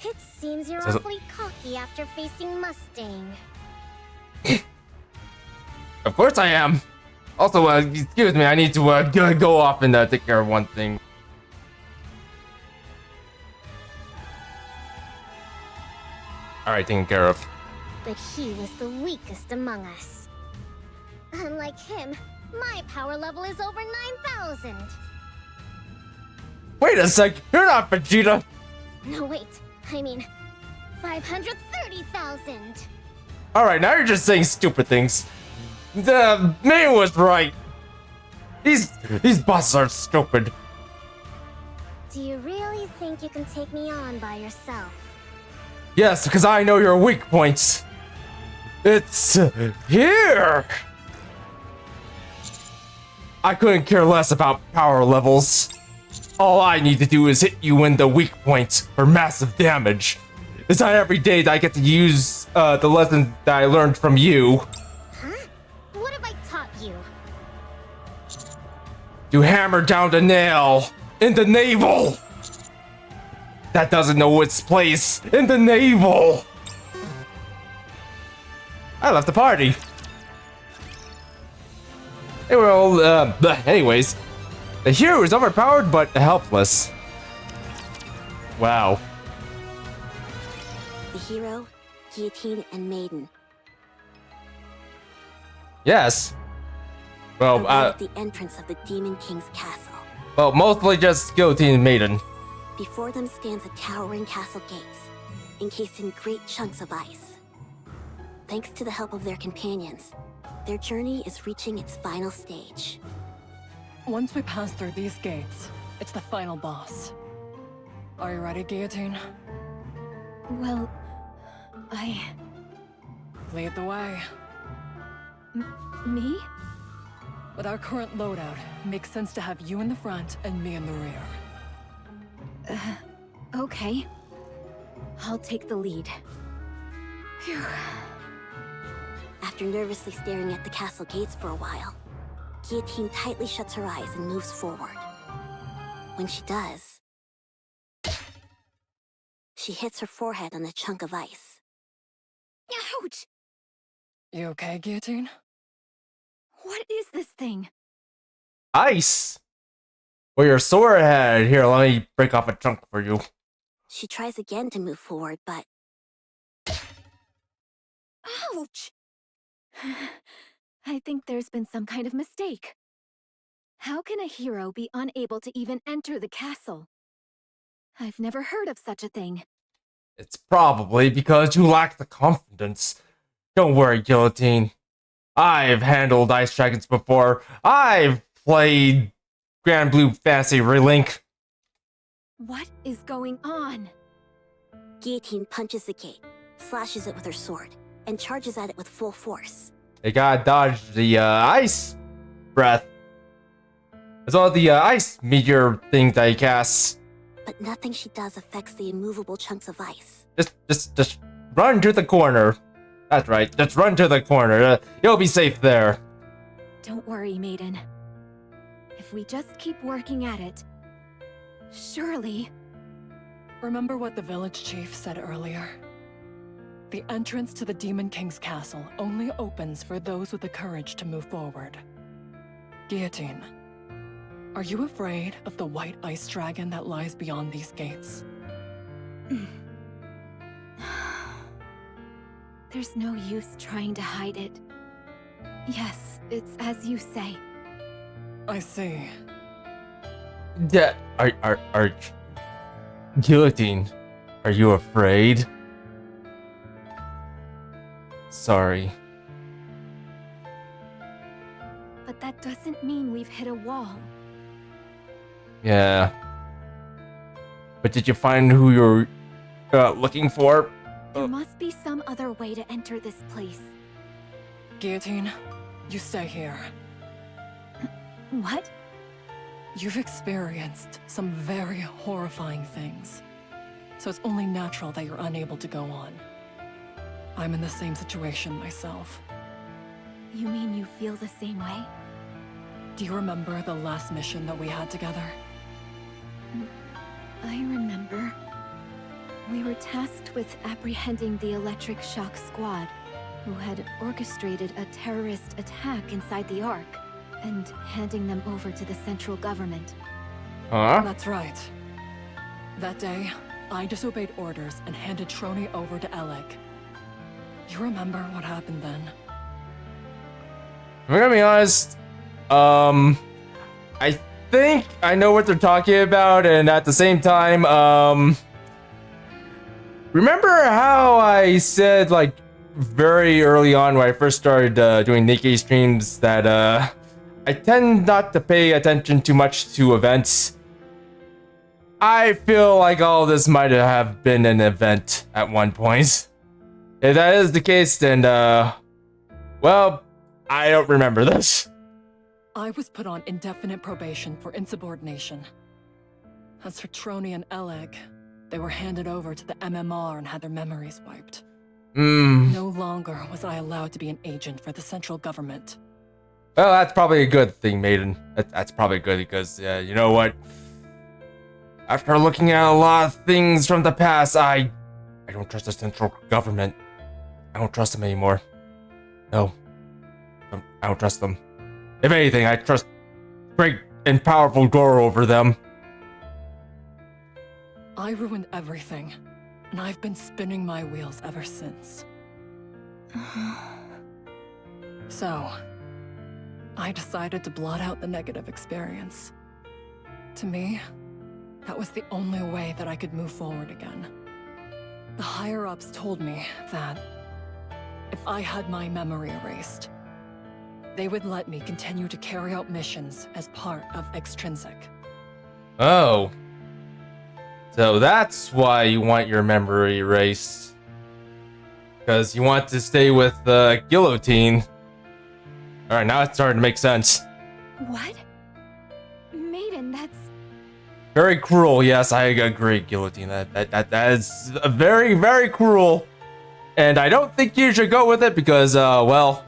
It seems you're So- awfully cocky after facing Mustang. Of course I am. Also, excuse me, I need to go off and take care of one thing. Alright, taken care of. But he was the weakest among us. Unlike him, my power level is over 9,000. Wait a sec, you're not Vegeta! No, wait. I mean, 530,000. Alright, now you're just saying stupid things. The man was right. These bosses are stupid. Do you really think you can take me on by yourself? Yes, because I know your weak points. It's here. I couldn't care less about power levels. All I need to do is hit you in the weak point for massive damage. It's not every day that I get to use the lesson that I learned from you. Huh? What have I taught you? To hammer down the nail in the navel. That doesn't know its place in the navel. I left the party. Hey, well, anyways, the hero is overpowered but helpless. Wow. The hero, Guillotine, and Maiden Yes. Well, arrive at the entrance of the Demon King's castle. well, mostly just Guillotine and Maiden. Before them stands a towering castle gates, encased in great chunks of ice. Thanks to the help of their companions, their journey is reaching its final stage. Once we pass through these gates, it's the final boss. Are you ready, Guillotine? Well, Lead the way. Me? With our current loadout, it makes sense to have you in the front and me in the rear. Okay. I'll take the lead. Phew. After nervously staring at the castle gates for a while, Guillotine tightly shuts her eyes and moves forward. When she does, she hits her forehead on a chunk of ice. Ouch! You okay, Guillotine? What is this thing? Ice. Well, your sore head. Here, let me break off a chunk for you. She tries again to move forward, but Ouch! I think there's been some kind of mistake. How can a hero be unable to even enter the castle? I've never heard of such a thing. It's probably because you lack the confidence. Don't worry, Guillotine. I've handled ice dragons before. I've played Grand Blue Fantasy Relink. What is going on? Guillotine punches the gate, slashes it with her sword, and charges at it with full force. They gotta dodge the ice breath. As well as the ice meteor thing that he casts. But nothing she does affects the immovable chunks of ice. Just run to the corner. That's right. Just run to the corner. You'll be safe there. Don't worry, Maiden. If we just keep working at it, surely... Remember what the village chief said earlier? The entrance to the Demon King's castle only opens for those with the courage to move forward. Guillotine, are you afraid of the white ice dragon that lies beyond these gates? There's no use trying to hide it. Yes, it's as you say. I see. Yeah, are Guillotine, are you afraid? Sorry. But that doesn't mean we've hit a wall. Yeah. But did you find who you're looking for? There must be some other way to enter this place. Guillotine, you stay here. What? You've experienced some very horrifying things. So it's only natural that you're unable to go on. I'm in the same situation myself. You mean you feel the same way? Do you remember the last mission that we had together? I remember. We were tasked with apprehending the Electric Shock Squad, who had orchestrated a terrorist attack inside the Ark, and handing them over to the central government. Huh? That's right. That day, I disobeyed orders and handed Trony over to Alec. You remember what happened then? I'm gonna be honest, I think I know what they're talking about, and at the same time, remember how I said, like, very early on when I first started doing NIKKE streams that I tend not to pay attention too much to events? I feel like all this might have been an event at one point. If that is the case, then, well, I don't remember this. I was put on indefinite probation for insubordination. As for Trony and Alec, they were handed over to the MMR and had their memories wiped. No longer was I allowed to be an agent for the central government. Well, that's probably a good thing, Maiden. That's probably good because, you know what? After looking at a lot of things from the past, I don't trust the central government. I don't trust them anymore. No. I don't trust them. If anything, I trust great and powerful Goro over them. I ruined everything, and I've been spinning my wheels ever since. So, I decided to blot out the negative experience. To me, that was the only way that I could move forward again. The higher-ups told me that if I had my memory erased, they would let me continue to carry out missions as part of Extrinsic. Oh. So that's why you want your memory erased. Because you want to stay with Guillotine. Alright, now it's starting to make sense. What? Maiden, that's... Very cruel, yes, I agree, Guillotine. That is very, very cruel. And I don't think you should go with it because, well...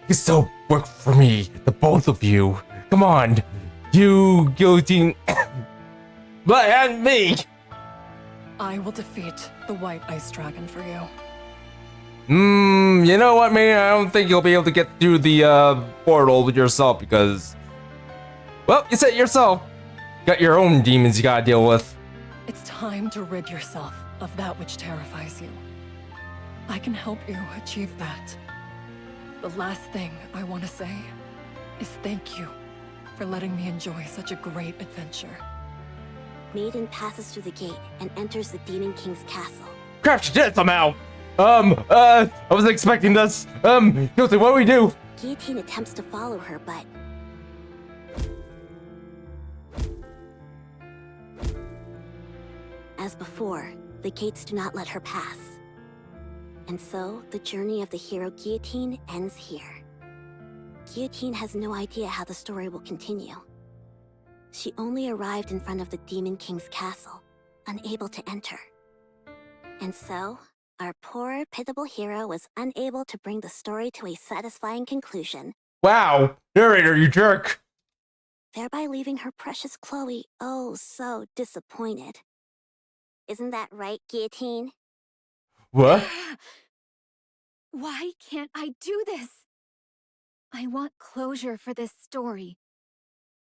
You still work for me, the both of you. Come on, you, Guillotine, and me. I will defeat the White Ice Dragon for you. You know what, man? I don't think you'll be able to get through the portal with yourself because, well, you said it yourself. You got your own demons you gotta deal with. It's time to rid yourself of that which terrifies you. I can help you achieve that. The last thing I want to say is thank you for letting me enjoy such a great adventure. Maiden passes through the gate and enters the Demon King's castle. Crap, she did it somehow. I wasn't expecting this. Guilty, what do we do? Guillotine attempts to follow her, but... As before, the gates do not let her pass. And so, the journey of the hero Guillotine ends here. Guillotine has no idea how the story will continue. She only arrived in front of the Demon King's castle, unable to enter. And so, our poor, pitiable hero was unable to bring the story to a satisfying conclusion. Wow, narrator, you jerk. Thereby leaving her precious Chloe oh so disappointed. Isn't that right, Guillotine? What? Why can't I do this? I want closure for this story.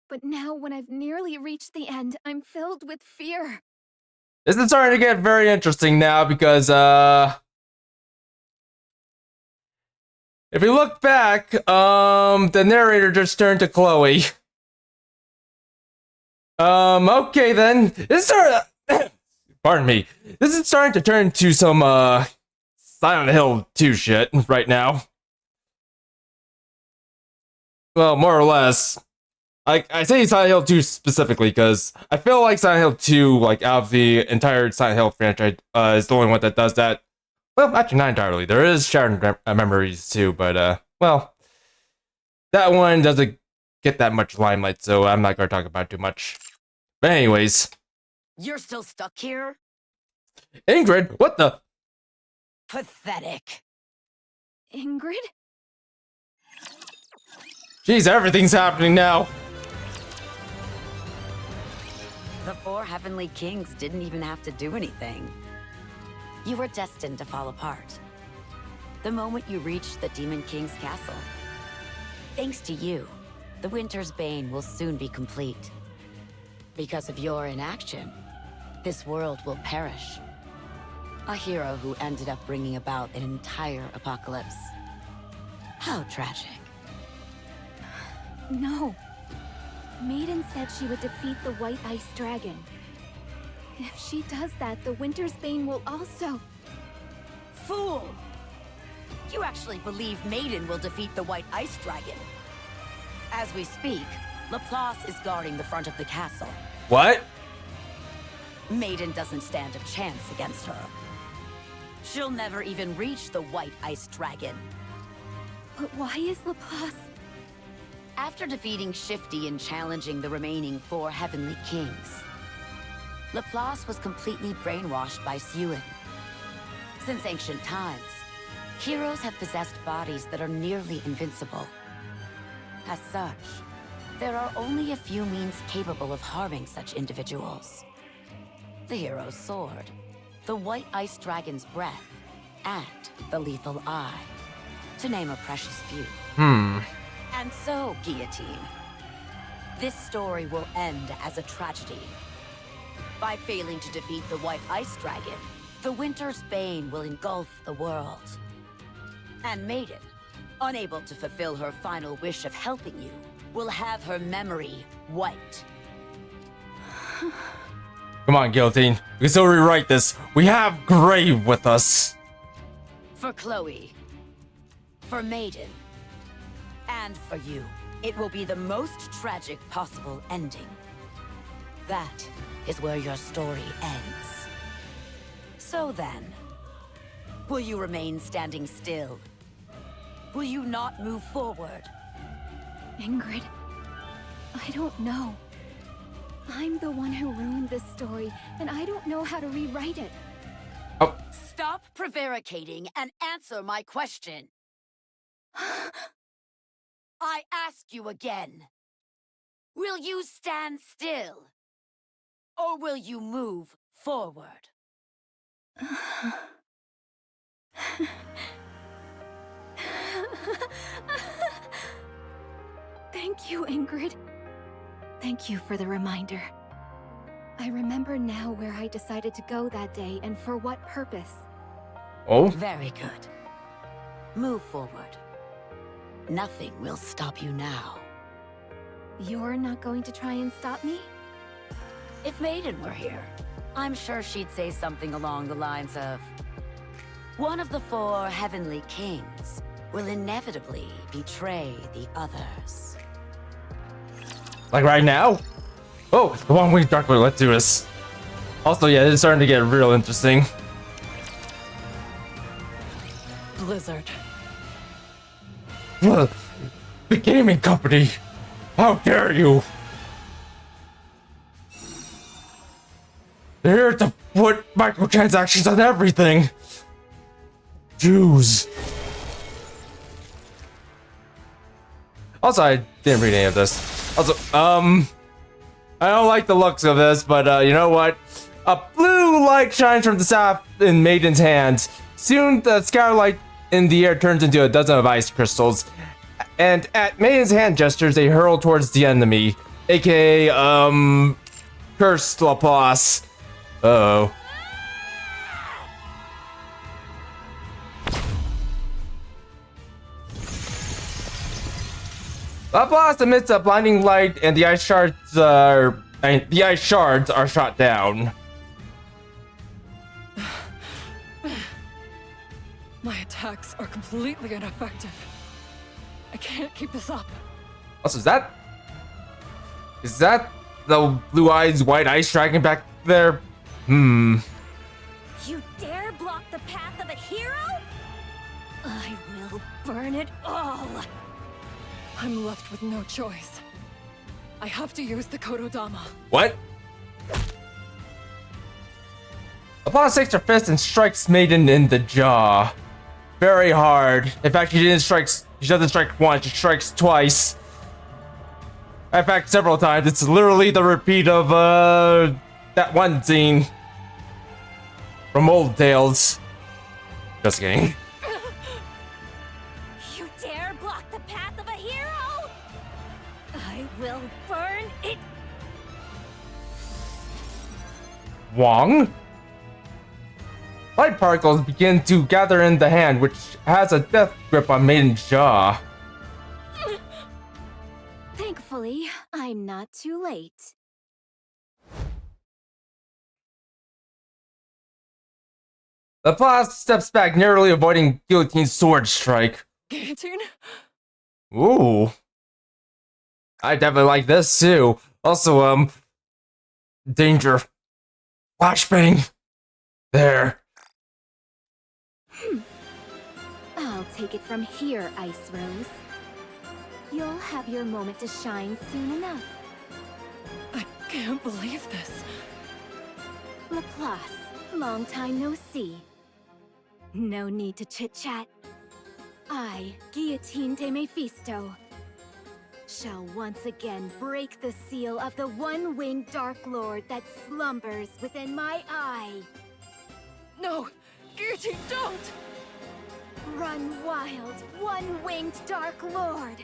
But now when I've nearly reached the end, I'm filled with fear. This is starting to get very interesting now because, if we look back, the narrator just turned to Chloe. Okay then. Pardon me. This is starting to turn to some, Silent Hill 2 shit right now. Well, more or less. I say Silent Hill 2 specifically because I feel like Silent Hill 2, like, out of the entire Silent Hill franchise, is the only one that does that. Well, actually, not entirely. There is Shattered Memories too, but, well, that one doesn't get that much limelight, so I'm not gonna talk about it too much. But anyways. You're still stuck here? Ingrid, what the? Pathetic. Ingrid? Jeez, everything's happening now. The four heavenly kings didn't even have to do anything. You were destined to fall apart. The moment you reached the Demon King's castle. Thanks to you, the Winter's Bane will soon be complete. Because of your inaction, this world will perish. A hero who ended up bringing about an entire apocalypse. How tragic. No. Maiden said she would defeat the White Ice Dragon. If she does that, the Winter's Bane will also... Fool! You actually believe Maiden will defeat the White Ice Dragon. As we speak, Laplace is guarding the front of the castle. What? Maiden doesn't stand a chance against her. She'll never even reach the White Ice Dragon. But why is Laplace... After defeating Shifty and challenging the remaining four heavenly kings, Laplace was completely brainwashed by Sewin. Since ancient times, heroes have possessed bodies that are nearly invincible. As such, there are only a few means capable of harming such individuals. The hero's sword, the White Ice Dragon's breath, and the lethal eye, to name a precious few. And so, Guillotine, this story will end as a tragedy. By failing to defeat the White Ice Dragon, the Winter's Bane will engulf the world. And Maiden, unable to fulfill her final wish of helping you, will have her memory wiped. Come on, Guillotine. We can still rewrite this. We have Grave with us. For Chloe, for Maiden, and for you, it will be the most tragic possible ending. That is where your story ends. So then, will you remain standing still? Will you not move forward? Ingrid, I don't know. I'm the one who ruined this story, and I don't know how to rewrite it. Oh. Stop prevaricating and answer my question. I ask you again. Will you stand still? Or will you move forward? Thank you, Ingrid. Thank you for the reminder. I remember now where I decided to go that day and for what purpose. Oh? Very good. Move forward. Nothing will stop you now. You're not going to try and stop me? If Maiden were here, I'm sure she'd say something along the lines of, one of the four heavenly kings will inevitably betray the others. Like right now? Oh, the one week dark blue. Let's do this. Also, yeah, it's starting to get real interesting. Blizzard. The gaming company! How dare you! They're here to put microtransactions on everything! Jews. Also, I didn't read any of this. Also, I don't like the looks of this, but you know what? A blue light shines from the south in Maiden's hands. Soon, the skylight in the air turns into a dozen of ice crystals. And at Maiden's hand gestures, they hurl towards the enemy, aka, Cursed Laplace. Uh-oh. Laplace emits a blinding light, and the ice shards are and the ice shards are shot down. My attacks are completely ineffective. I can't keep this up. Also, is that the blue eyes white ice dragon back there? You dare block the path of a hero? I will burn it all. I'm left with no choice. I have to use the Kododama. What? Apollo takes her fist and strikes Maiden in the jaw. Very hard. In fact, she doesn't strike once, she strikes twice. In fact, several times. It's literally the repeat of that one scene from Old Tales. Just kidding. You dare block the path of a hero? I will burn it. Wong? Light particles begin to gather in the hand, which has a death grip on Maiden's jaw. Thankfully, I'm not too late. The Laplace steps back, narrowly avoiding Guillotine's sword strike. Guillotine? Ooh. I definitely like this too. Also, danger. Flashbang. There. I'll take it from here, Ice Rose. You'll have your moment to shine soon enough. I can't believe this. Laplace, long time no see. No need to chit-chat. I, Guillotine de Mephisto, shall once again break the seal of the one-winged Dark Lord that slumbers within my eye. No! Guillotine, don't! Run wild, one-winged Dark Lord!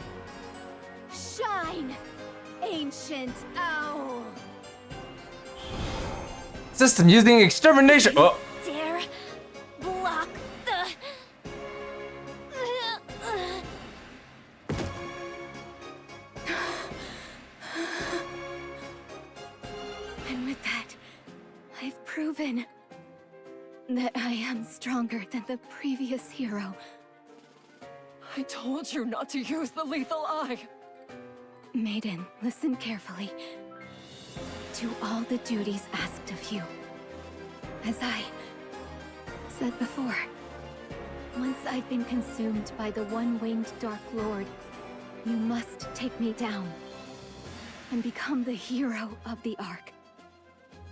Shine, ancient owl! System using extermination. Oh. Dare block the... And with that, I've proven that I am stronger than the previous hero. I told you not to use the lethal eye! Maiden, listen carefully. Do all the duties asked of you. As I said before, once I've been consumed by the one-winged Dark Lord, you must take me down and become the hero of the Ark.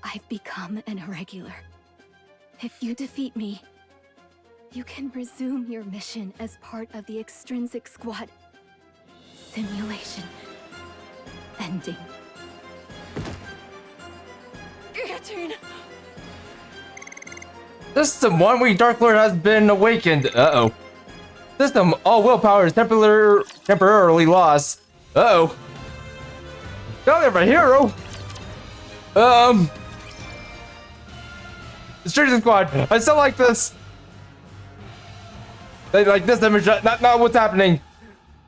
I've become an irregular. If you defeat me, you can resume your mission as part of the Extrinsic Squad. Simulation ending. Guillotine! System 1 week Dark Lord has been awakened. Uh-oh. System, all willpower is temporarily lost. Uh-oh. Failure of a hero. Extrinsic Squad, I still like this. They like this image, not what's happening.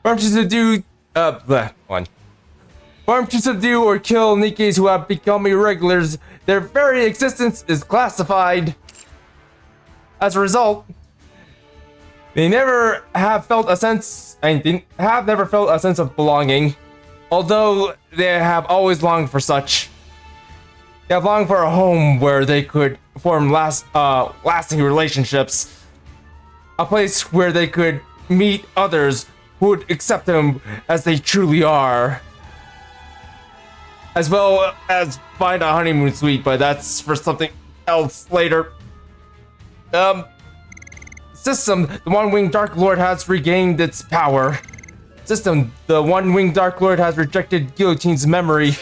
Farm to subdue, Farm to subdue or kill NIKKEs who have become irregulars. Their very existence is classified. As a result, they never have felt a sense, never felt a sense of belonging, although they have always longed for such. They have longed for a home where they could form lasting relationships. A place where they could meet others who would accept them as they truly are. As well as find a honeymoon suite, but that's for something else later. System, the one-winged Dark Lord has regained its power. System, the one-winged Dark Lord has rejected Guillotine's memory.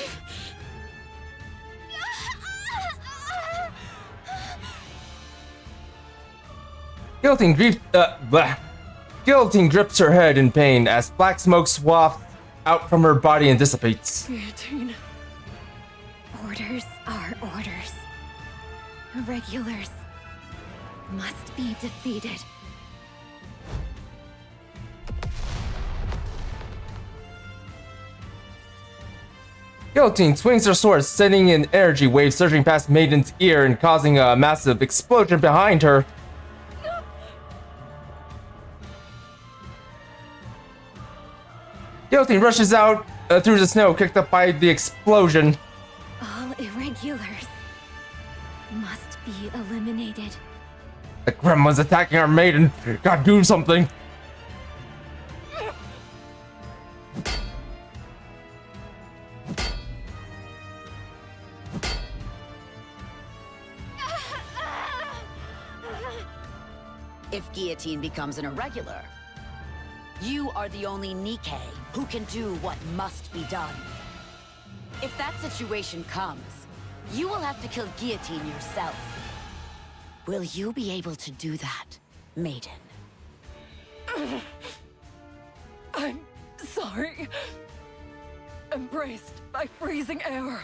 Guillotine grips her head in pain as black smoke wafts out from her body and dissipates. Guillotine. Orders are orders. Irregulars must be defeated. Guillotine swings her sword, sending an energy wave surging past Maiden's ear and causing a massive explosion behind her. Guillotine rushes out through the snow, kicked up by the explosion. All irregulars must be eliminated. The gremlin's attacking our maiden. Gotta do something. If Guillotine becomes an irregular, you are the only NIKKE who can do what must be done. If that situation comes, you will have to kill Guillotine yourself. Will you be able to do that, Maiden? I'm sorry. Embraced by freezing air.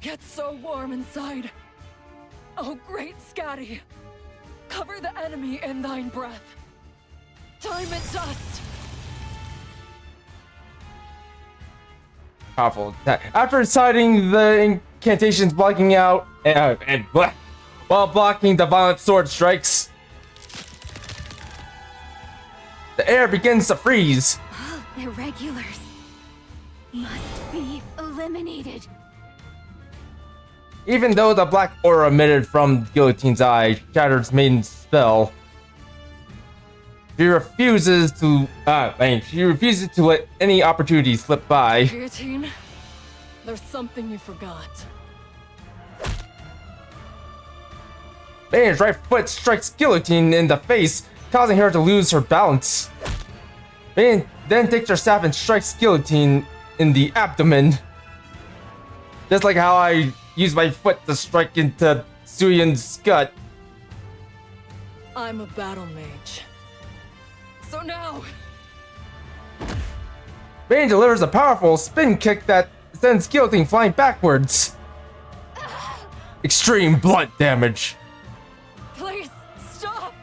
Yet so warm inside. Oh, great Scatty. Cover the enemy in thine breath. Time and dust. Powerful attack. After reciting the incantations, blocking out while blocking the violent sword strikes, the air begins to freeze. All irregulars must be eliminated. Even though the black aura emitted from Guillotine's eye shatters Maiden's spell, she refuses to let any opportunity slip by. Guillotine, there's something you forgot. Maiden's right foot strikes Guillotine in the face, causing her to lose her balance. Maiden then takes her staff and strikes Guillotine in the abdomen. Just like how I used my foot to strike into Suyun's gut. I'm a battle mage. So now... Maiden delivers a powerful spin kick that sends Guillotine flying backwards. Extreme blunt damage. Please, stop!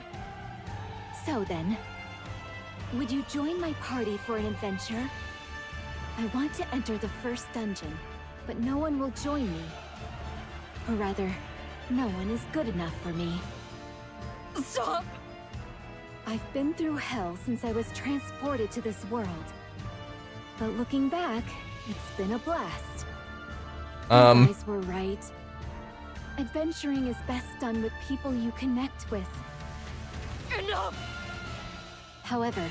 So then, would you join my party for an adventure? I want to enter the first dungeon, but no one will join me. Or rather, no one is good enough for me. Stop! I've been through hell since I was transported to this world. But looking back, it's been a blast. You guys were right. Adventuring is best done with people you connect with. Enough! However,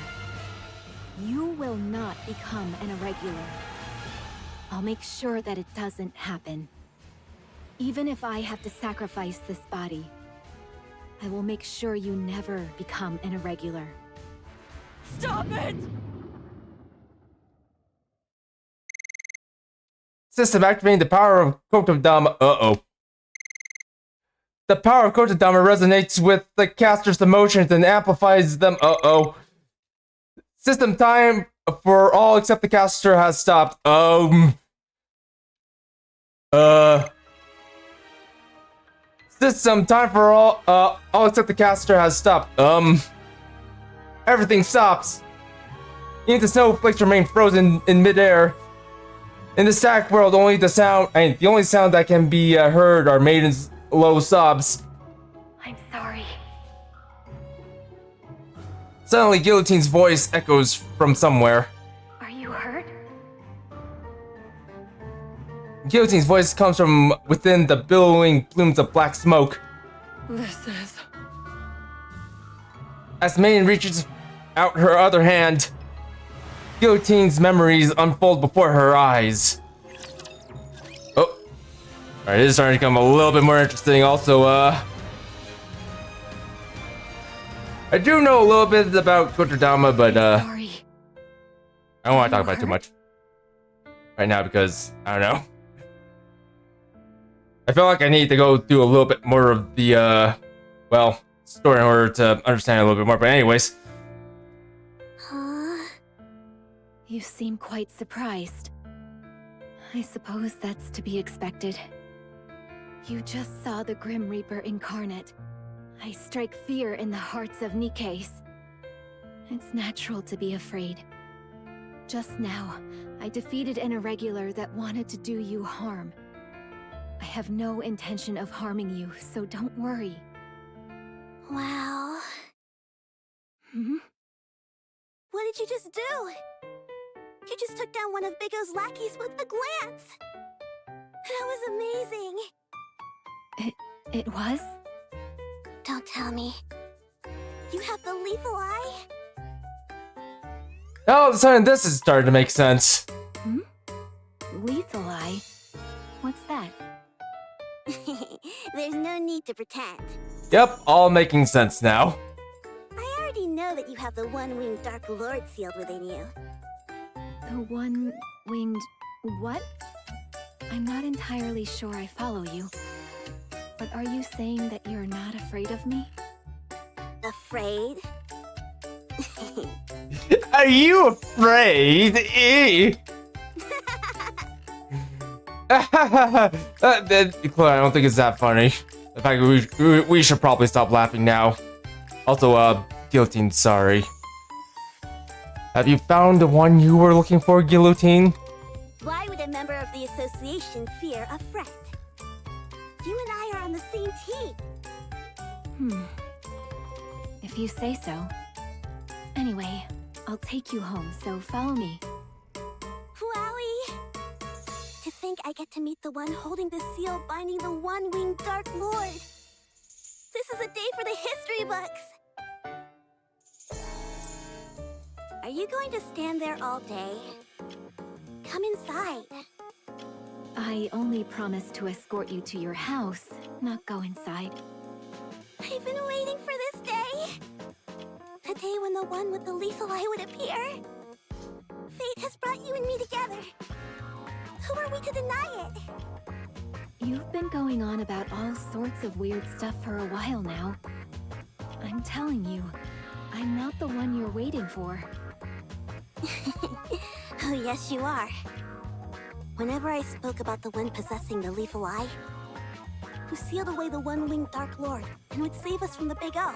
you will not become an irregular. I'll make sure that it doesn't happen. Even if I have to sacrifice this body, I will make sure you never become an irregular. Stop it! System activating the power of Kotodama. The power of Kotodama resonates with the caster's emotions and amplifies them. System time for all except the caster has stopped. System time for all except the caster has stopped. Everything stops. Even the snowflakes remain frozen in midair. In the stacked world, the only sound that can be heard are Maiden's low sobs. I'm sorry. Suddenly, Guillotine's voice echoes from somewhere. Are you hurt? Guillotine's voice comes from within the billowing plumes of black smoke. This is... As Maiden reaches out her other hand, Guillotine's memories unfold before her eyes. Oh. Alright, this is starting to become a little bit more interesting. Also, I do know a little bit about Kotodama, but, Sorry. I don't want to talk about it too much right now because, I don't know. I feel like I need to go through a little bit more of the, well, story in order to understand it a little bit more, but anyways. You seem quite surprised. I suppose that's to be expected. You just saw the Grim Reaper incarnate. I strike fear in the hearts of NIKKEs. It's natural to be afraid. Just now, I defeated an irregular that wanted to do you harm. I have no intention of harming you, so don't worry. Wow. Hmm? What did you just do? You just took down one of Big O's lackeys with a glance! That was amazing! It was? Don't tell me. You have the lethal eye? All of a sudden, this is starting to make sense. Hmm? Lethal eye? What's that? There's no need to pretend. Yep, all making sense now. I already know that you have the one-winged Dark Lord sealed within you. The one-winged... what? I'm not entirely sure I follow you. But are you saying that you're not afraid of me? Afraid? Are you afraid? Chloe, I don't think it's that funny. In fact, we should probably stop laughing now. Also, Guillotine, sorry. Have you found the one you were looking for, Guillotine? Why would a member of the association fear a friend? You and I are on the same team. If you say so. Anyway, I'll take you home, so follow me. Wowie! To think I get to meet the one holding the seal binding the one-winged Dark Lord. This is a day for the history books! Are you going to stand there all day? Come inside. I only promised to escort you to your house, not go inside. I've been waiting for this day! The day when the one with the lethal eye would appear. Fate has brought you and me together. Who are we to deny it? You've been going on about all sorts of weird stuff for a while now. I'm telling you, I'm not the one you're waiting for. Oh, yes, you are. Whenever I spoke about the one possessing the lethal eye, who sealed away the one-winged Dark Lord and would save us from the Big O,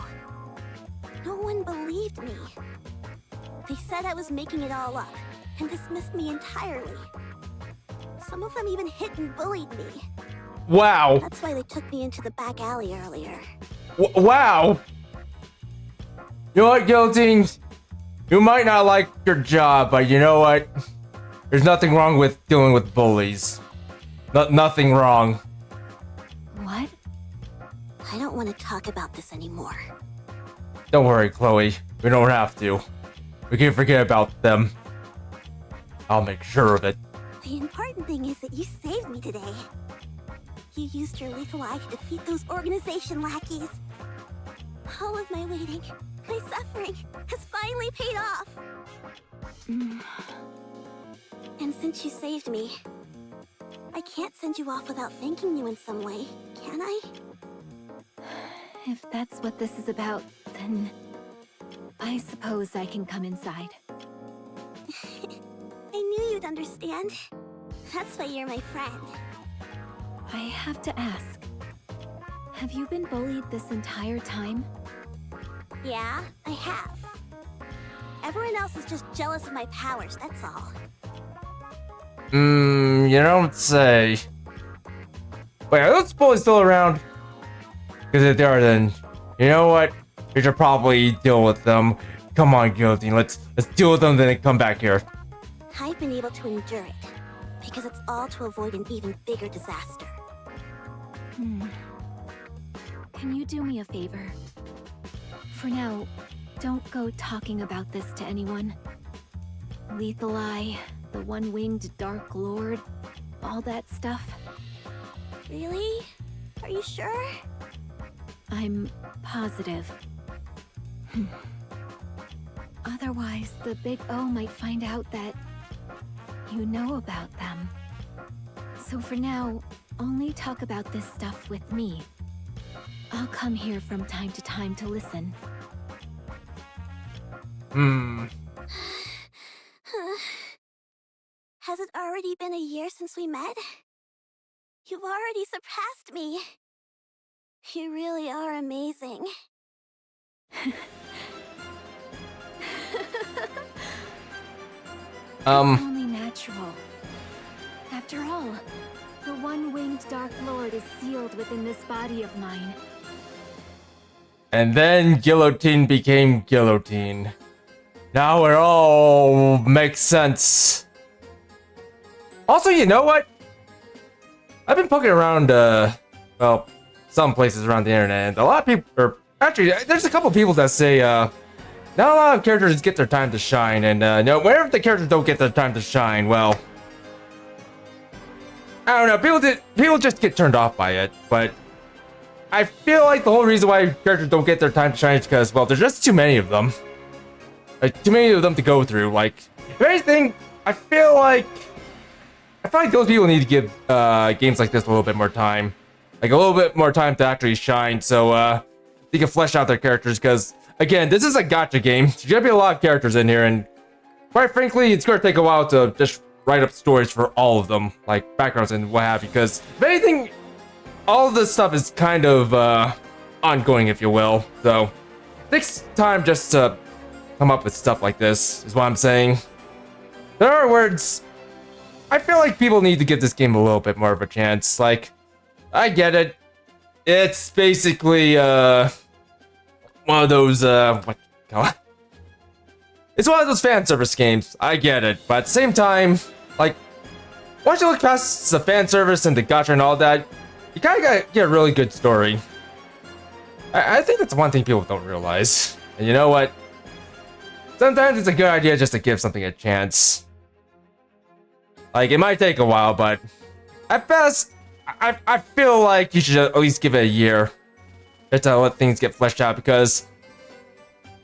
no one believed me. They said I was making it all up and dismissed me entirely. Some of them even hit and bullied me. Wow. That's why they took me into the back alley earlier. Wow. You know what, Guillotine? You might not like your job, but you know what? There's nothing wrong with dealing with bullies. Nothing wrong. What? I don't want to talk about this anymore. Don't worry, Chloe. We don't have to. We can forget about them. I'll make sure of it. The important thing is that you saved me today. You used your lethal eye to defeat those organization lackeys. All of my waiting, my suffering, has finally paid off. And since you saved me, I can't send you off without thanking you in some way, can I? If that's what this is about, then I suppose I can come inside. I knew you'd understand. That's why you're my friend. I have to ask, have you been bullied this entire time? Yeah, I have. Everyone else is just jealous of my powers, that's all. You don't say. Wait, are those bullies still around? Because if they are, then you know what? We should probably deal with them. Come on, Guillotine. Let's deal with them, then come back here. I've been able to endure it because it's all to avoid an even bigger disaster. Can you do me a favor? For now, don't go talking about this to anyone. Lethal Eye, the one-winged Dark Lord, all that stuff. Really? Are you sure? I'm positive. Otherwise, the Big O might find out that you know about them. So for now, only talk about this stuff with me. I'll come here from time to time to listen. Has it already been a year since we met? You've already surpassed me. You really are amazing. It's only natural. all. The one-winged Dark Lord is sealed within this body of mine. And then Guillotine became Guillotine. Now it all makes sense. Also, you know what? I've been poking around, well, some places around the internet, and a lot of people, or actually, there's a couple people that say, not a lot of characters get their time to shine, and, no, whenever the characters don't get their time to shine, well, I don't know, people just get turned off by it, but I feel like the whole reason why characters don't get their time to shine is because, well, there's just too many of them. Like, too many of them to go through. Like, if anything, I feel like those people need to give games like this a little bit more time. Like, a little bit more time to actually shine, so they can flesh out their characters, because, again, this is a gacha game. There's gonna be a lot of characters in here, and quite frankly, it's gonna take a while to just write up stories for all of them, like backgrounds and what have you, because, if anything, all of this stuff is kind of ongoing, if you will, so it takes time just to come up with stuff like this, is what I'm saying. There are words. I feel like people need to give this game a little bit more of a chance. Like, I get it. It's basically one of those what you call it? It's one of those fan service games. I get it, but at the same time, like, once you look past the fan service and the gacha and all that, you kind of gotta get a really good story. I think that's one thing people don't realize. And you know what? Sometimes it's a good idea just to give something a chance. Like, it might take a while, but at best, I feel like you should at least give it a year. Just to let things get fleshed out, because,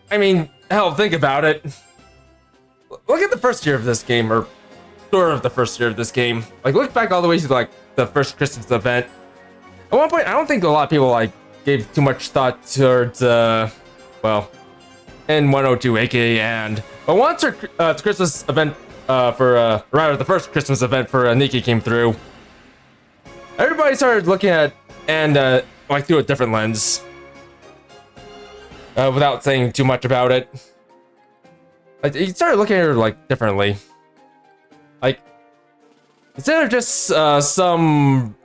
I mean, hell, think about it. Look at the first year of this game, or sort of the first year of this game. Like, look back all the way to, like, the first Christmas event. At one point, I don't think a lot of people, like, gave too much thought towards, well, N102, aka and. But once the Christmas event, rather, the first Christmas event for NIKKE came through, everybody started looking at and, like, through a different lens. Without saying too much about it. Like, you started looking at her, like, differently. Like, instead of just, some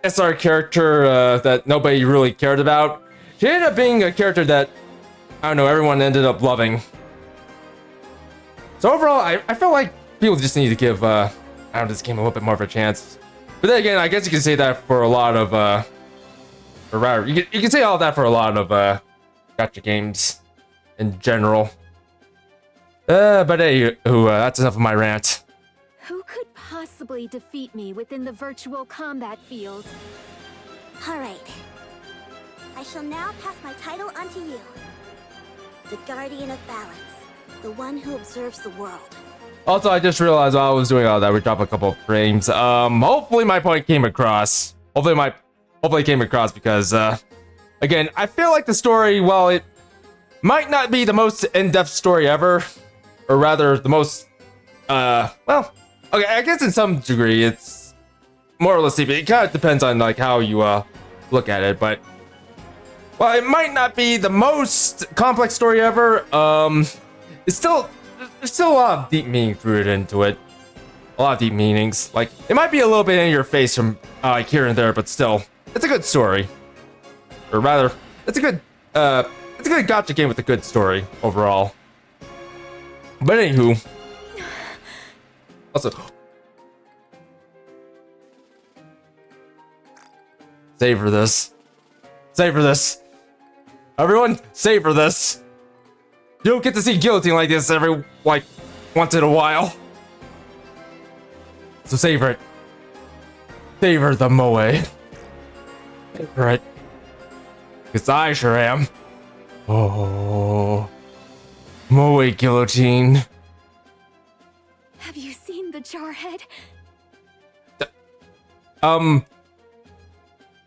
SR character, that nobody really cared about, she ended up being a character that, I don't know, everyone ended up loving. So overall, I feel like people just need to give, I don't know, this game a little bit more of a chance. But then again, I guess you can say that for a lot of, or rather, you can say all that for a lot of, gacha games in general. But hey, that's enough of my rant. Who could possibly defeat me within the virtual combat field? Alright. I shall now pass my title unto you. The Guardian of Balance. The one who observes the world. Also, I just realized while I was doing all that, we dropped a couple of frames. Hopefully my point came across. Hopefully it came across, because, again, I feel like the story, well, it might not be the most in-depth story ever, or rather, the most, well, okay, I guess in some degree, it's more or less deep. It kind of depends on, like, how you, look at it, but, well, it might not be the most complex story ever. There's still a lot of deep meaning rooted into it. A lot of deep meanings. Like, it might be a little bit in your face from, like, here and there, but still, it's a good story. Or rather, it's a good gacha game with a good story overall. But anywho, also, savor this. Savor this. Everyone, savor this. You don't get to see guillotine like this every, like, once in a while. So savor it. Savor the moe. Savor it. Because I sure am. Oh. Moe guillotine. Have you seen the Jarhead?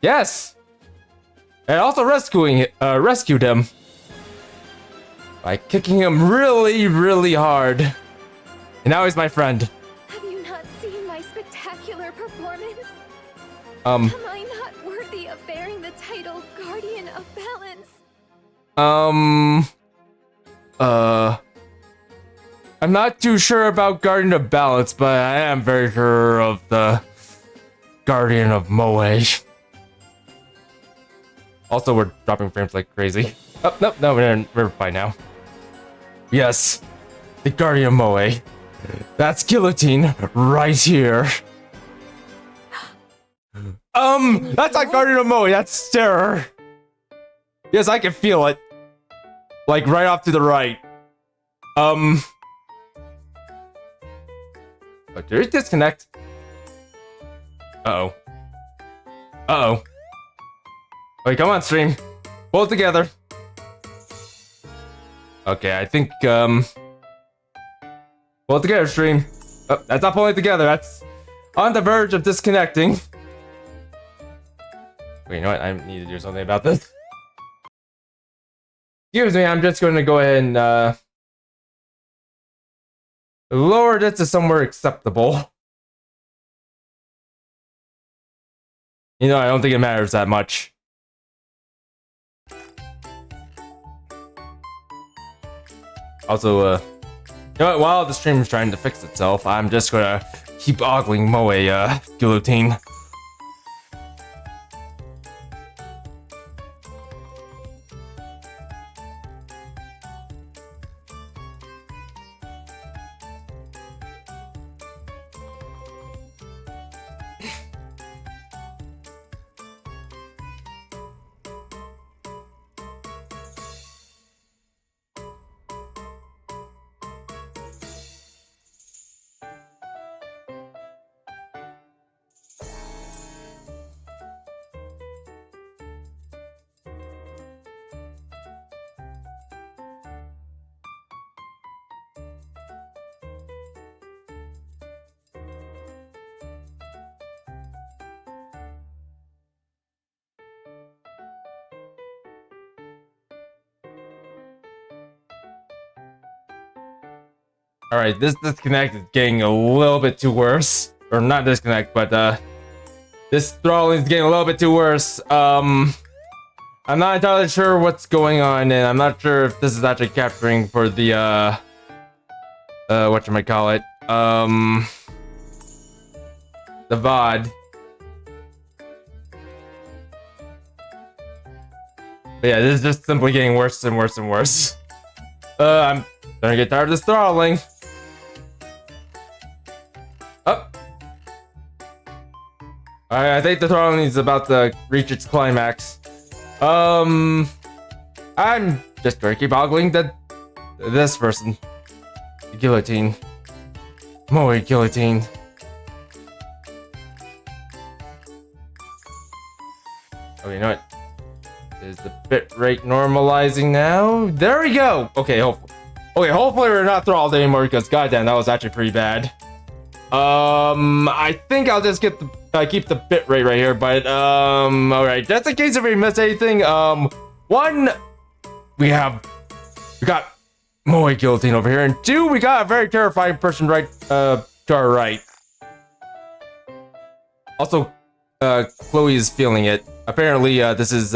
Yes. And also rescued him. By kicking him really, really hard. And now he's my friend. Have you not seen my spectacular performance? Am I not worthy of bearing the title Guardian of Balance? I'm not too sure about Guardian of Balance, but I am very sure of the Guardian of Moe. Also, we're dropping frames like crazy. Oh, no, we're fine now. Yes, the Guardian of Moe. That's Guillotine right here. That's not Guardian of Moe, that's Terror. Yes, I can feel it. Like, right off to the right. Oh, did it disconnect? Uh-oh. Uh-oh. Wait, come on, stream. Pull it together. Okay, I think, pull it together, stream. Oh, that's not pulling it together, that's on the verge of disconnecting. Wait, you know what? I need to do something about this. Excuse me, I'm just going to go ahead and, lower it to somewhere acceptable. You know, I don't think it matters that much. Also, you know what? While the stream is trying to fix itself, I'm just gonna keep ogling Moe, Guillotine. Alright, this disconnect is getting a little bit too worse. Or not disconnect, but this throttling is getting a little bit too worse. I'm not entirely sure what's going on, and I'm not sure if this is actually capturing for the whatchamacallit, the VOD. But yeah, this is just simply getting worse and worse and worse. I'm starting to get tired of this throttling. Up. Alright, I think the throttling is about to reach its climax. I'm just gonna keep ogling this person. The Guillotine. Moe Guillotine. Okay, you know what? Is the bit rate normalizing now? There we go! Okay, hopefully we're not throttled anymore because goddamn, that was actually pretty bad. I think I'll just get the keep the bit rate right here, but alright, just in case if we miss anything, one, we got Moe Guillotine over here, and two, we got a very terrifying person right to our right. Also, Chloe is feeling it. Apparently, this is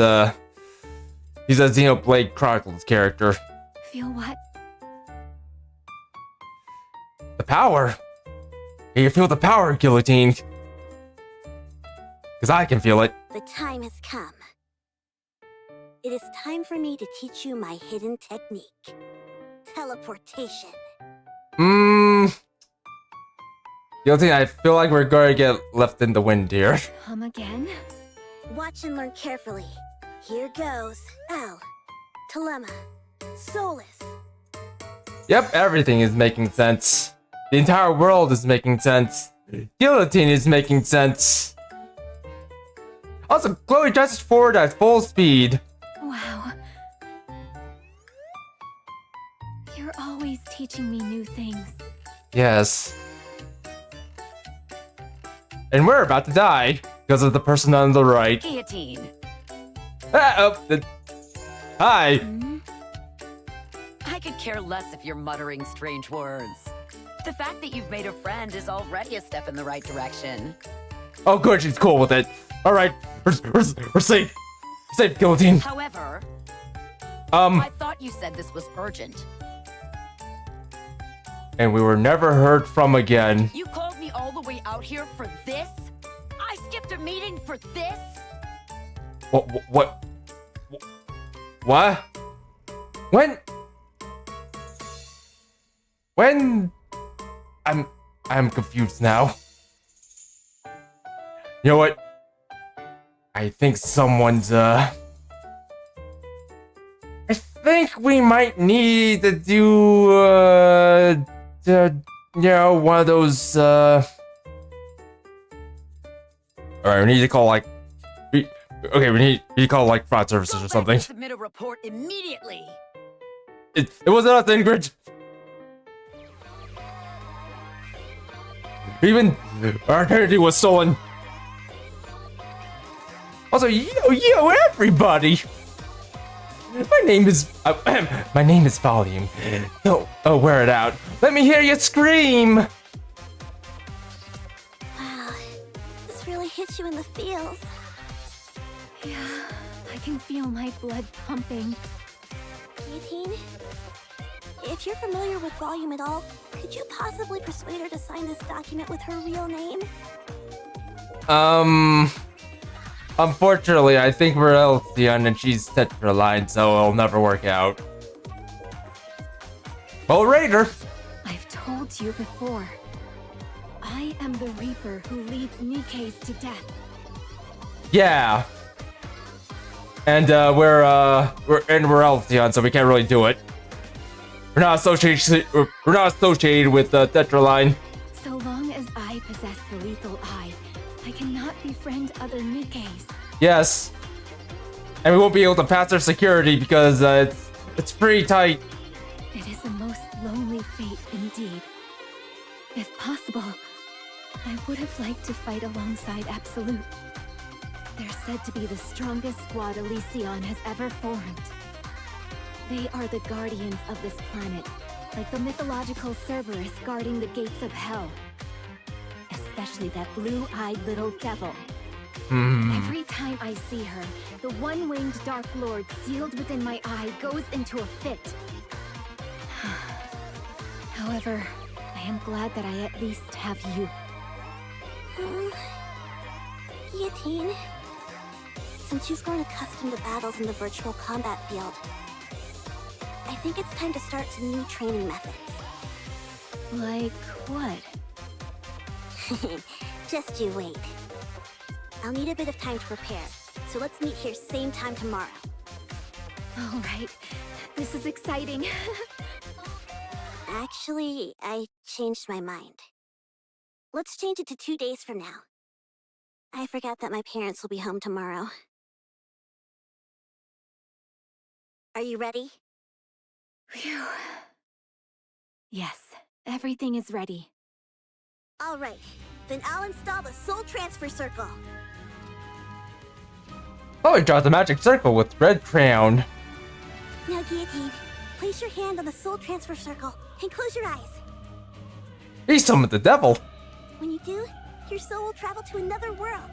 he's a Xenoblade Chronicles character. Feel what? The power. Can you feel the power, Guillotine? Because I can feel it. The time has come. It is time for me to teach you my hidden technique. Teleportation. Guillotine, I feel like we're going to get left in the wind here. Come again? Watch and learn carefully. Here goes. L. Telema. Solus. Yep, everything is making sense. The entire world is making sense. Guillotine is making sense. Also, Chloe dashes forward at full speed. Wow. You're always teaching me new things. Yes. And we're about to die because of the person on the right. Guillotine. Hi. I could care less if you're muttering strange words. The fact that you've made a friend is already a step in the right direction. Oh, good, she's cool with it. All right, we're safe. Safe, Guillotine. However, I thought you said this was urgent. And we were never heard from again. You called me all the way out here for this? I skipped secret meeting for this? What? What? When? I'm confused now. You know what? I think someone's, I think we might need to do, one of those, Alright, we need to call, like, we need to call, like, fraud services or something. Submit a report immediately. It wasn't us, Ingrid. Even our identity was stolen. Also, yo, everybody! My name is Volume. Oh, wear it out. Let me hear you scream! Wow, this really hits you in the feels. Yeah, I can feel my blood pumping. Guillotine, if you're familiar with Volume at all, could you possibly persuade her to sign this document with her real name? Unfortunately, I think we're Elsion and she's Tetraline, so it'll never work out. Well, Raider! I've told you before. I am the Reaper who leads NIKKEs to death. Yeah. And we're Elsion, so we can't really do it. We're not associated with Tetraline. So long as I possess the lethal eye, I cannot befriend other NIKKEs. Yes. And we won't be able to pass their security because it's pretty tight. It is a most lonely fate indeed. If possible, I would have liked to fight alongside Absolute. They're said to be the strongest squad Elysion has ever formed. They are the guardians of this planet, like the mythological Cerberus guarding the gates of hell. Especially that blue-eyed little devil. Every time I see her, the one-winged Dark Lord sealed within my eye goes into a fit. However, I am glad that I at least have you. Guillotine, since you've grown accustomed to battles in the virtual combat field, I think it's time to start some new training methods. Like what? Just you wait. I'll need a bit of time to prepare, so let's meet here same time tomorrow. All right, this is exciting. Actually, I changed my mind. Let's change it to 2 days from now. I forgot that my parents will be home tomorrow. Are you ready? Phew. Yes, everything is ready. All right, then I'll install the Soul Transfer Circle. Oh, he draws a magic circle with red crown. Now, Guillotine, place your hand on the Soul Transfer Circle and close your eyes. He summoned the devil. When you do, your soul will travel to another world.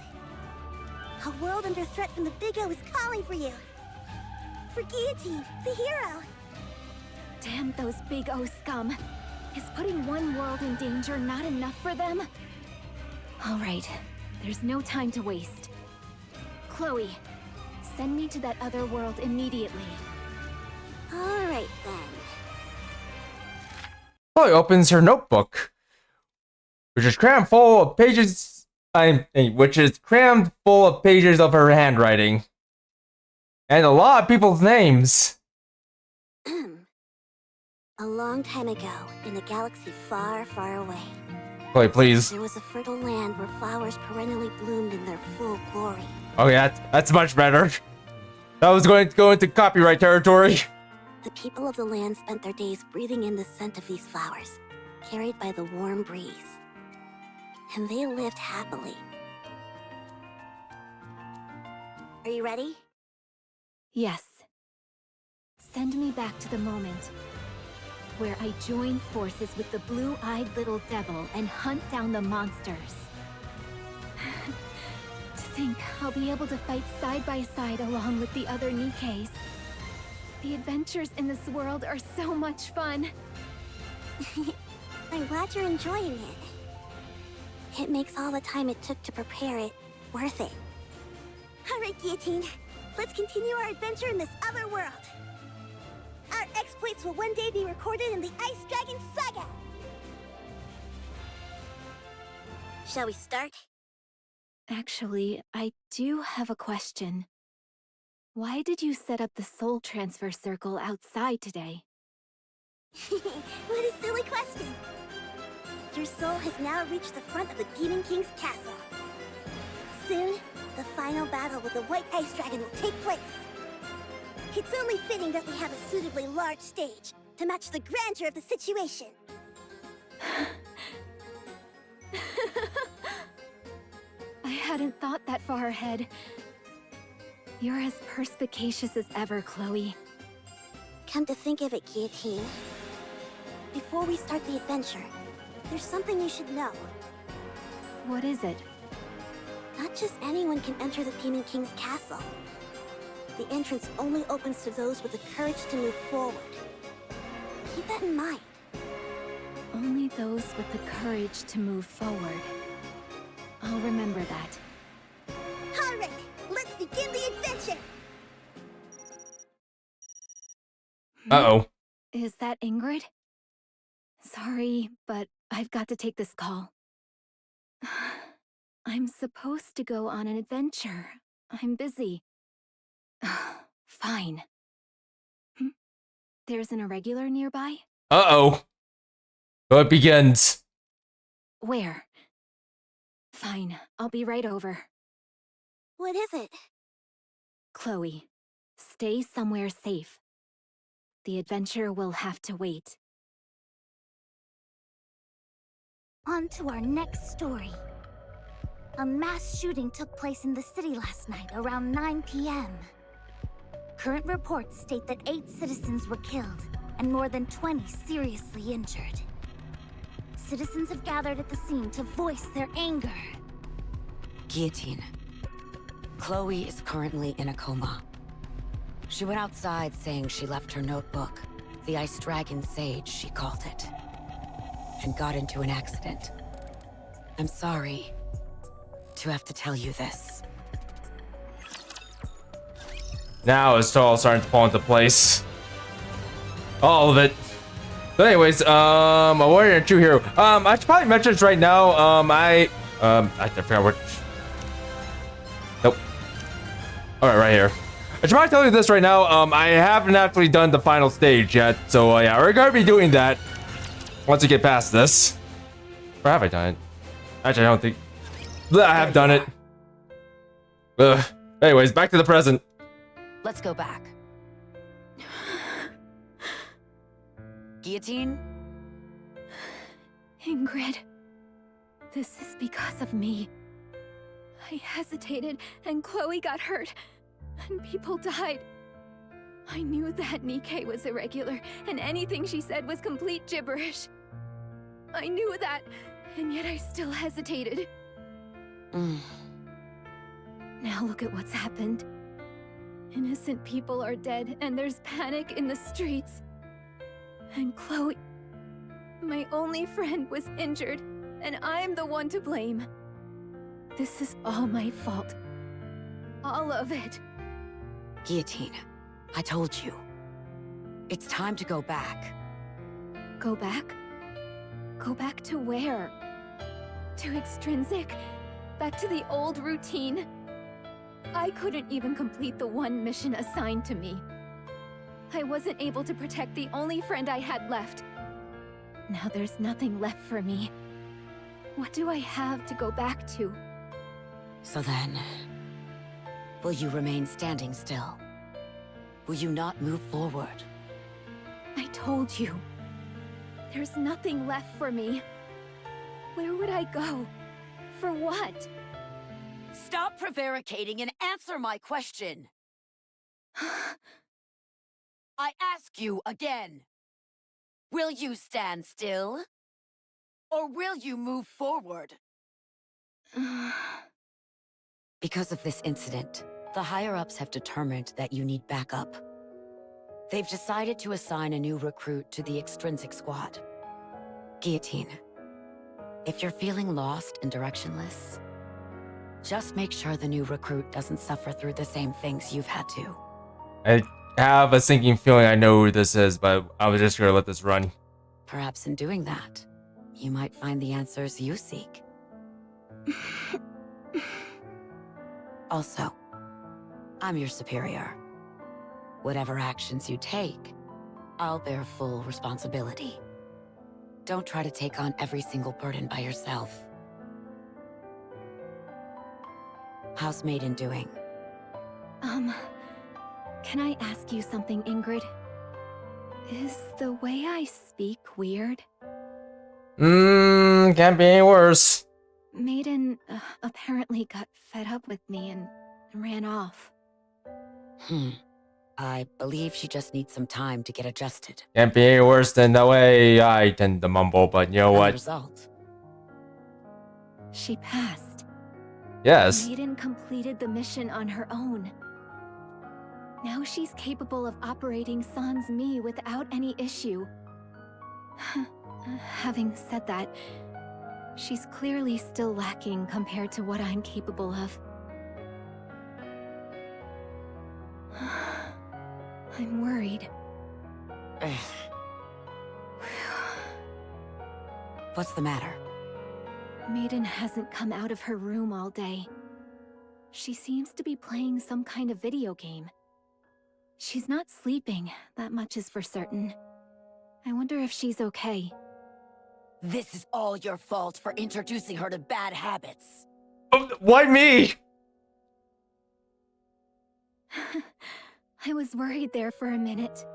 A world under threat from the Big O is calling for you. For Guillotine, the hero. Damn those Big O scum. Is putting one world in danger not enough for them? All right, there's no time to waste. Chloe, send me to that other world immediately. All right, then. Chloe opens her notebook, which is crammed full of pages. Which is crammed full of pages of her handwriting, and a lot of people's names. A long time ago, in a galaxy far, far away, Chloe, please. there was a fertile land where flowers perennially bloomed in their full glory. Oh yeah, that's much better. That was going to go into copyright territory. The people of the land spent their days breathing in the scent of these flowers, carried by the warm breeze. And they lived happily. Are you ready? Yes. Send me back to the moment where I join forces with the blue-eyed little devil and hunt down the monsters. To think I'll be able to fight side by side along with the other NIKKEs. The adventures in this world are so much fun. I'm glad you're enjoying it. It makes all the time it took to prepare it worth it. Alright, Guillotine. Let's continue our adventure in this other world. Our exploits will one day be recorded in the Ice Dragon Saga! Shall we start? Actually, I do have a question. Why did you set up the soul transfer circle outside today? What a silly question! Your soul has now reached the front of the Demon King's castle. Soon, the final battle with the White Ice Dragon will take place. It's only fitting that we have a suitably large stage to match the grandeur of the situation. I hadn't thought that far ahead. You're as perspicacious as ever, Chloe. Come to think of it, Guillotine. Before we start the adventure, there's something you should know. What is it? Not just anyone can enter the Demon King's castle. The entrance only opens to those with the courage to move forward. Keep that in mind. Only those with the courage to move forward. I'll remember that. Alright, let's begin the adventure! Uh-oh. Is that Ingrid? Sorry, but I've got to take this call. I'm supposed to go on an adventure. I'm busy. Fine. There's an irregular nearby? Uh-oh. So it begins. Where? Fine, I'll be right over. What is it? Chloe, stay somewhere safe. The adventure will have to wait. On to our next story. A mass shooting took place in the city last night around 9 p.m. Current reports state that 8 citizens were killed and more than 20 seriously injured. Citizens have gathered at the scene to voice their anger. Guillotine. Chloe is currently in a coma. She went outside saying she left her notebook, the Ice Dragon Sage, she called it, and got into an accident. I'm sorry to have to tell you this. Now it's all starting to fall into place. All of it. But anyways, a warrior and true hero. I should probably mention this right now. I forgot what. Nope. All right, right here. I should probably tell you this right now. I haven't actually done the final stage yet, so yeah, we're gonna be doing that once we get past this. Or have I done it? Actually, I don't think. I have done it. Anyways, back to the present. Let's go back. Guillotine? Ingrid, this is because of me. I hesitated, and Chloe got hurt, and people died. I knew that NIKKE was irregular, and anything she said was complete gibberish. I knew that, and yet I still hesitated. Now look at what's happened. Innocent people are dead, and there's panic in the streets. And Chloe, my only friend, was injured, and I'm the one to blame. This is all my fault. All of it. Guillotine, I told you. It's time to go back. Go back? Go back to where? To Extrinsic? Back to the old routine? I couldn't even complete the one mission assigned to me. I wasn't able to protect the only friend I had left. Now there's nothing left for me. What do I have to go back to? So then, will you remain standing still? Will you not move forward? I told you. There's nothing left for me. Where would I go? For what? Stop prevaricating and answer my question! I ask you again. Will you stand still? Or will you move forward? Because of this incident, the higher-ups have determined that you need backup. They've decided to assign a new recruit to the Extrinsic Squad. Guillotine, if you're feeling lost and directionless, Just make sure the new recruit doesn't suffer through the same things you've had to. I have a sinking feeling I know who this is, but I was just gonna let this run. Perhaps in doing that, you might find the answers you seek. Also, I'm your superior. Whatever actions you take, I'll bear full responsibility. Don't try to take on every single burden by yourself. How's Maiden doing? Can I ask you something, Ingrid? Is the way I speak weird? Can't be any worse. Maiden apparently got fed up with me and ran off. I believe she just needs some time to get adjusted. Can't be any worse than the way I tend to mumble, but you know what? Result. She passed. Yes. Maiden completed the mission on her own. Now she's capable of operating Sans Mi without any issue. Having said that, she's clearly still lacking compared to what I'm capable of. I'm worried. What's the matter? Maiden hasn't come out of her room all day. She seems to be playing some kind of video game. She's not sleeping, that much is for certain. I wonder if she's okay. This is all your fault for introducing her to bad habits. Oh, why me? I was worried there for a minute.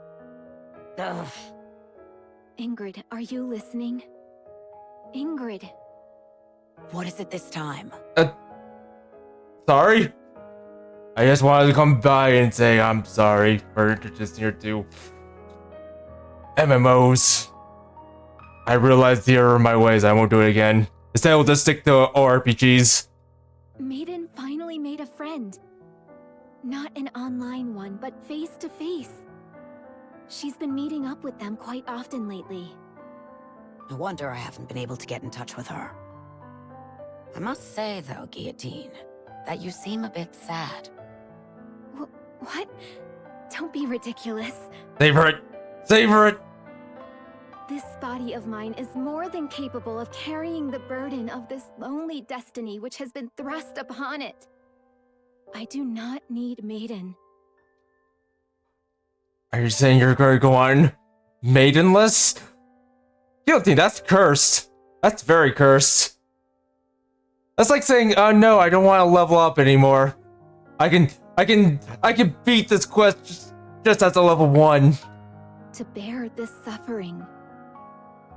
Ugh. Ingrid, are you listening? Ingrid. What is it this time? Sorry? I just wanted to come by and say I'm sorry for introducing her to MMOs. I realized the error of my ways. I won't do it again. Instead, we'll just stick to RPGs. Maiden finally made a friend. Not an online one, but face-to-face. She's been meeting up with them quite often lately. No wonder I haven't been able to get in touch with her. I must say, though, Guillotine, that you seem a bit sad. What? Don't be ridiculous. Savor it! Savor it! This body of mine is more than capable of carrying the burden of this lonely destiny which has been thrust upon it. I do not need Maiden. Are you saying you're going to go on maidenless? Guilty, that's cursed. That's very cursed. That's like saying, oh no, I don't want to level up anymore. I can beat this quest just as a level 1. To bear this suffering.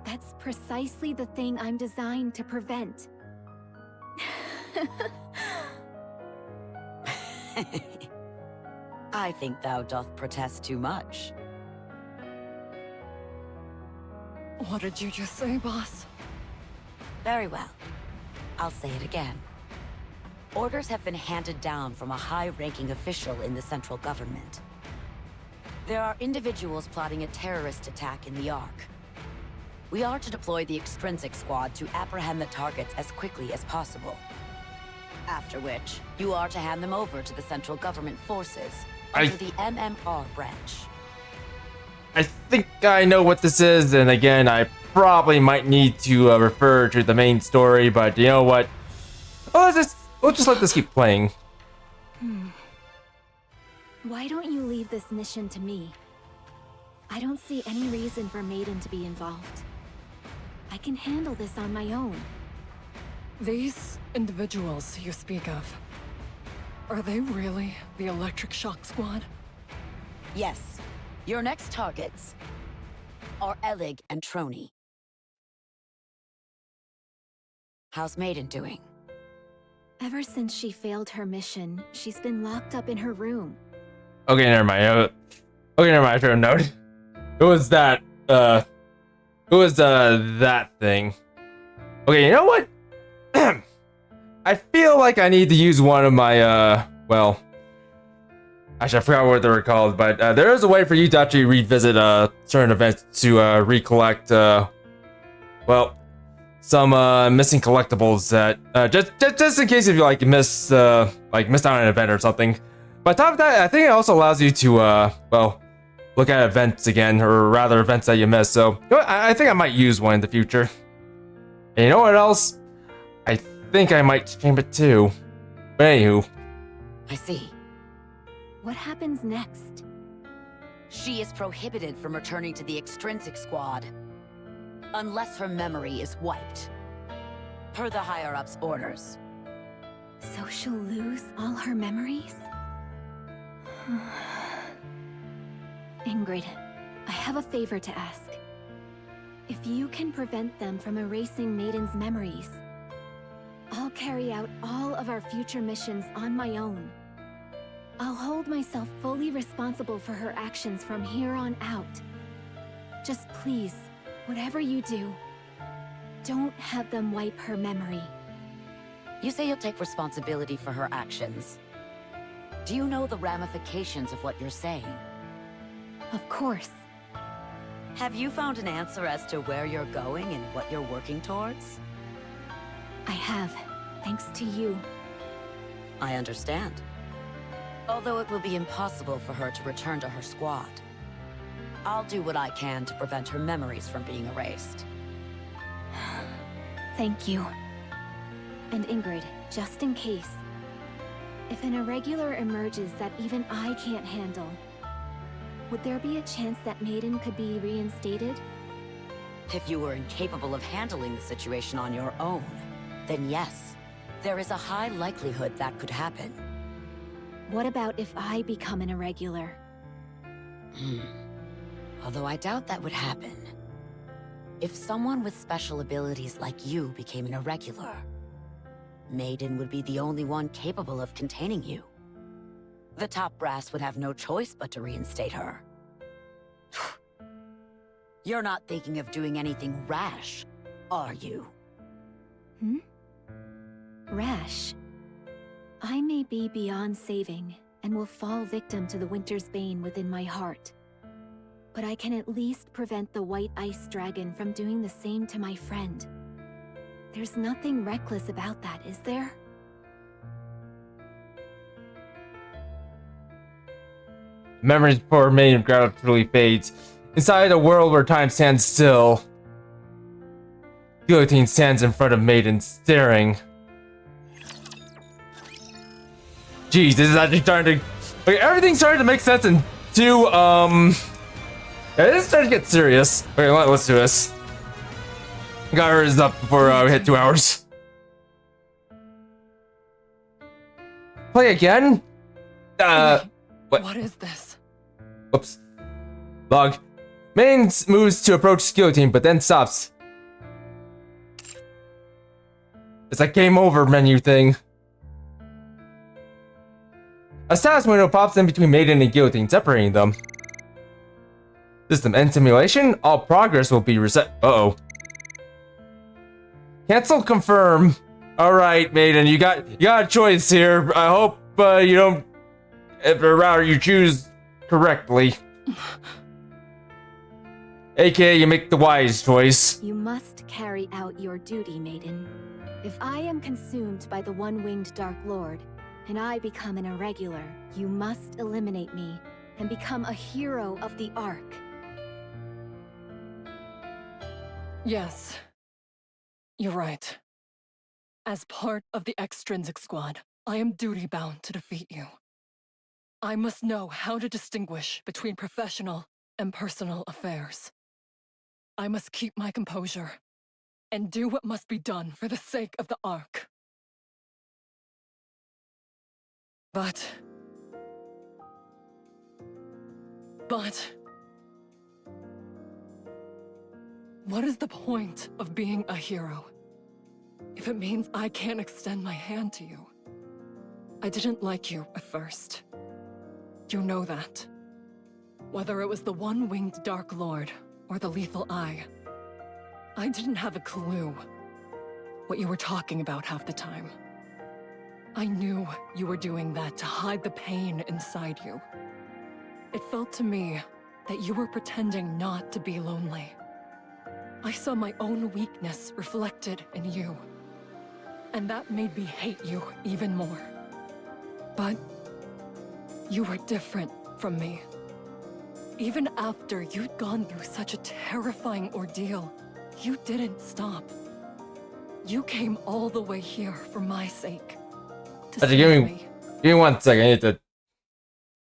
That's precisely the thing I'm designed to prevent. I think thou doth protest too much. What did you just say, boss? Very well. I'll say it again. Orders have been handed down from a high-ranking official in the central government. There are individuals plotting a terrorist attack in the Ark. We are to deploy the Extrinsic Squad to apprehend the targets as quickly as possible. After which, you are to hand them over to the central government forces under the MMR branch. I think I know what this is, and again, I probably might need to refer to the main story, but you know what? We'll just let this keep playing. Why don't you leave this mission to me? I don't see any reason for Maiden to be involved. I can handle this on my own. These individuals you speak of, are they really the Electric Shock Squad? Yes. Your next targets are Elig and Trony. How's Maiden doing? Ever since she failed her mission, she's been locked up in her room. Okay, never mind. Okay, never mind. I should have noted. It was that. That thing. Okay, you know what? I feel like I need to use one of my well. Actually, I forgot what they were called, but there is a way for you to actually revisit certain events to recollect well, some missing collectibles that just in case if you like missed out on an event or something. But on top of that, I think it also allows you to well, look at events again, or rather events that you missed. So you know what? I think I might use one in the future. And you know what else? I think I might change it too. But anywho. I see. What happens next? She is prohibited from returning to the extrinsic squad. Unless her memory is wiped. Per the higher-ups' orders. So she'll lose all her memories? Ingrid, I have a favor to ask. If you can prevent them from erasing Maiden's memories, I'll carry out all of our future missions on my own. I'll hold myself fully responsible for her actions from here on out. Just please, whatever you do, don't have them wipe her memory. You say you'll take responsibility for her actions. Do you know the ramifications of what you're saying? Of course. Have you found an answer as to where you're going and what you're working towards? I have, thanks to you. I understand. Although it will be impossible for her to return to her squad. I'll do what I can to prevent her memories from being erased. Thank you. And Ingrid, just in case, if an irregular emerges that even I can't handle, would there be a chance that Maiden could be reinstated? If you were incapable of handling the situation on your own, then yes, there is a high likelihood that could happen. What about if I become an irregular? Although I doubt that would happen. If someone with special abilities like you became an irregular, Maiden would be the only one capable of containing you. The top brass would have no choice but to reinstate her. You're not thinking of doing anything rash, are you? Rash? I may be beyond saving, and will fall victim to the Winter's Bane within my heart. But I can at least prevent the White Ice Dragon from doing the same to my friend. There's nothing reckless about that, is there? Memories for Maiden gradually fades. Inside a world where time stands still, Guillotine stands in front of Maiden, staring. Jeez, this is actually starting to... Okay, everything's starting to make sense and yeah, this is starting to get serious. Okay, let's do this. Got hers up before we hit 2 hours. Play again? What is this? Whoops. Log. Main moves to approach Guillotine, but then stops. It's a game over menu thing. A status window pops in between Maiden and Guillotine, separating them. System end simulation. All progress will be reset. Uh-oh. Cancel confirm. Alright, Maiden, you got a choice here. I hope you don't, or rather you choose correctly. AKA you make the wise choice. You must carry out your duty, Maiden. If I am consumed by the one-winged Dark Lord, and I become an irregular, you must eliminate me and become a hero of the Ark. Yes. You're right. As part of the extrinsic squad, I am duty-bound to defeat you. I must know how to distinguish between professional and personal affairs. I must keep my composure and do what must be done for the sake of the Ark. But... what is the point of being a hero if it means I can't extend my hand to you? I didn't like you at first. You know that. Whether it was the one-winged Dark Lord or the Lethal Eye, I didn't have a clue what you were talking about half the time. I knew you were doing that to hide the pain inside you. It felt to me that you were pretending not to be lonely. I saw my own weakness reflected in you. And that made me hate you even more. But you were different from me. Even after you'd gone through such a terrifying ordeal, you didn't stop. You came all the way here for my sake. Actually, give me 1 second. I need to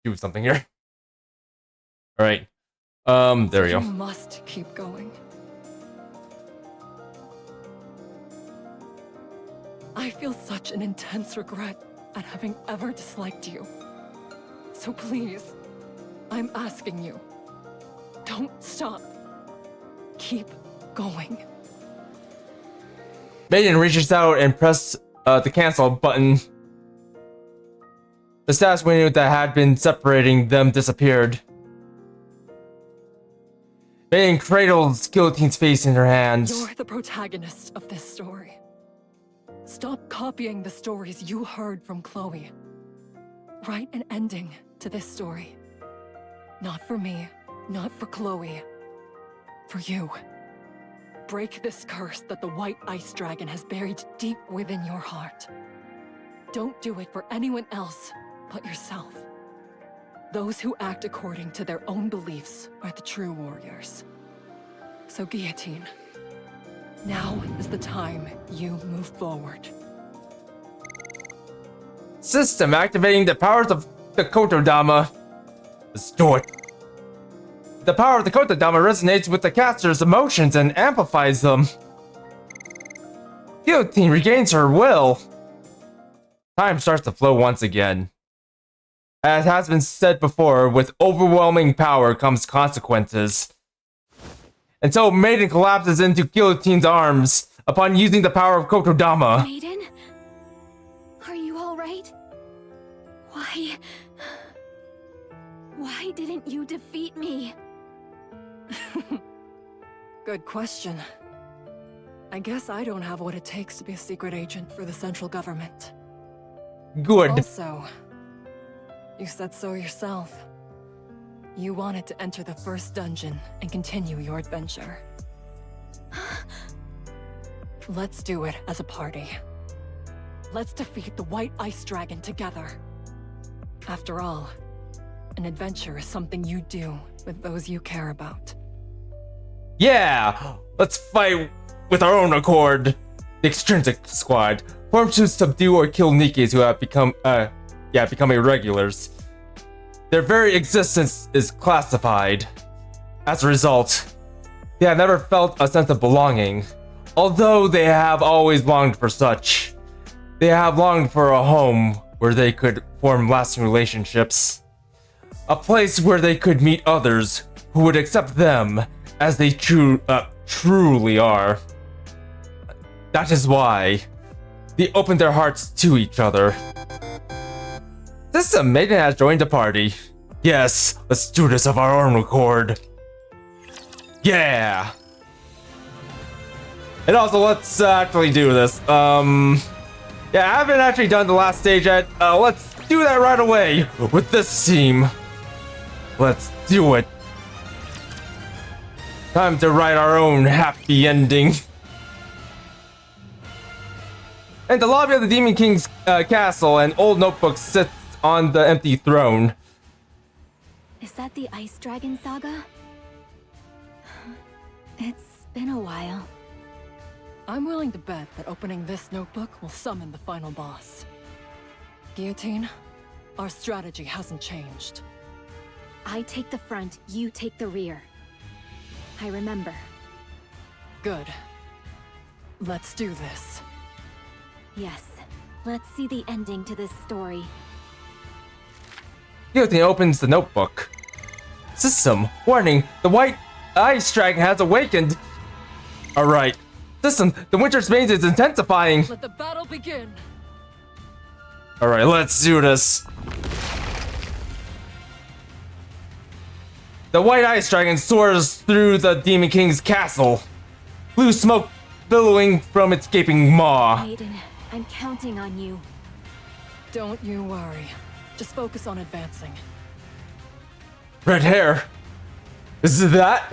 do something here. All right. There we go. You must keep going. I feel such an intense regret at having ever disliked you. So please, I'm asking you, don't stop. Keep going. Maiden reaches out and presses the cancel button. The status window that had been separating them disappeared. Maiden cradles Guillotine's face in her hands. You're the protagonist of this story. Stop copying the stories you heard from Chloe. Write an ending to this story. Not for me, not for Chloe. For you. Break this curse that the White Ice Dragon has buried deep within your heart. Don't do it for anyone else but yourself. Those who act according to their own beliefs are the true warriors. So Guillotine, now is the time you move forward. System activating the powers of the Kotodama. Let's do it. The power of the Kotodama resonates with the caster's emotions and amplifies them. Guillotine regains her will. Time starts to flow once again. As has been said before, with overwhelming power comes consequences. Until Maiden collapses into Guillotine's arms upon using the power of Kotodama. Maiden? Are you alright? Why didn't you defeat me? Good question. I guess I don't have what it takes to be a secret agent for the central government. Good. Also, you said so yourself. You wanted to enter the first dungeon and continue your adventure. Let's do it as a party. Let's defeat the White Ice Dragon together. After all, an adventure is something you do with those you care about. Yeah! Let's fight with our own accord. The Extrinsic Squad formed to subdue or kill NIKKEs who have become irregulars. Their very existence is classified. As a result, they have never felt a sense of belonging. Although they have always longed for such. They have longed for a home where they could form lasting relationships. A place where they could meet others who would accept them as they truly are. That is why they opened their hearts to each other. This Maiden has joined the party. Yes, let's do this of our own accord. Yeah! And also, let's actually do this. Yeah, I haven't actually done the last stage yet. Let's do that right away with this team. Let's do it. Time to write our own happy ending. In the lobby of the Demon King's castle, an old notebook sits on the empty throne. Is that the Ice Dragon Saga? It's been a while. I'm willing to bet that opening this notebook will summon the final boss. Guillotine, our strategy hasn't changed. I take the front, you take the rear. I remember. Good. Let's do this. Yes. Let's see the ending to this story. Guillotine opens the notebook. System, warning, the White Ice Dragon has awakened. Alright. System, the Winter's Bane is intensifying. Let the battle begin. Alright, let's do this. The White Ice Dragon soars through the Demon King's castle. Blue smoke billowing from its gaping maw. Maiden, I'm counting on you. Don't you worry. Just focus on advancing. Red hair. Is that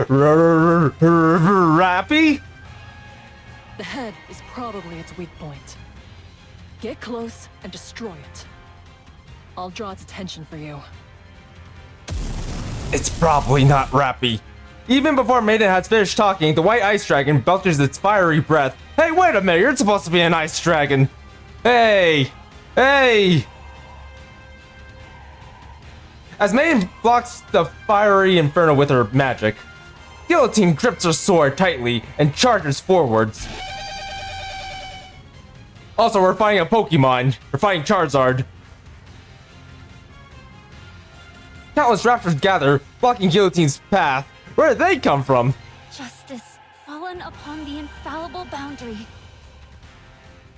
Rappy? The head is probably its weak point. Get close and destroy it. I'll draw its attention for you. It's probably not Rappy. Even before Maiden has finished talking, the white ice dragon belches its fiery breath. Hey, wait a minute, you're supposed to be an ice dragon. Hey! Hey! As Maiden blocks the fiery inferno with her magic, Guillotine grips her sword tightly and charges forwards. Also, we're fighting a Pokemon. We're fighting Charizard. Countless raptors gather, blocking Guillotine's path. Where did they come from? Justice fallen upon the infallible boundary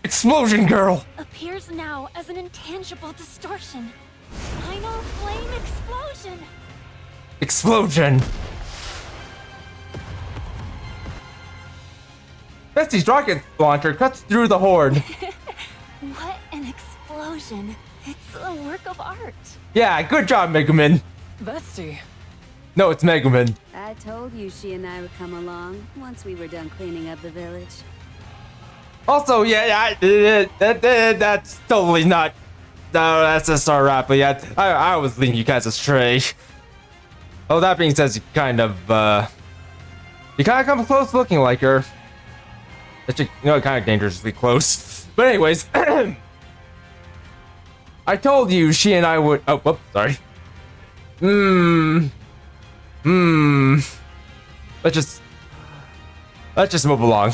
Explosion Girl! appears now as an intangible distortion. Final flame explosion! Explosion! Bessie's rocket launcher cuts through the horde. What an explosion. It's a work of art. Yeah, good job, Megumin. Bestie. No, it's Megumin. I told you she and I would come along once we were done cleaning up the village. Also, yeah, that's totally not. No, that's just alright, but yeah, I was leading you guys astray. Oh, that being said, you kind of come close looking like her. Actually, kind of dangerously close. But anyways, I told you she and I would. Oh, whoops, sorry. Let's just move along.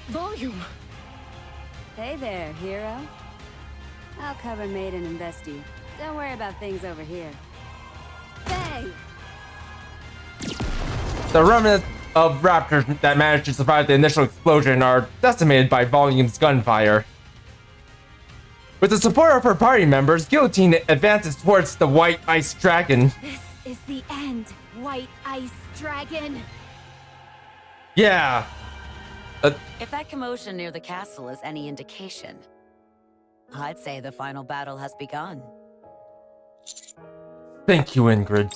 Volume. Hey there, hero. I'll cover Maiden and Bestie. Don't worry about things over here. Bang! The remnants of raptors that managed to survive the initial explosion are decimated by Volume's gunfire. With the support of her party members, Guillotine advances towards the white ice dragon. This is the end, White Ice Dragon. Yeah. If that commotion near the castle is any indication, I'd say the final battle has begun. Thank you, Ingrid.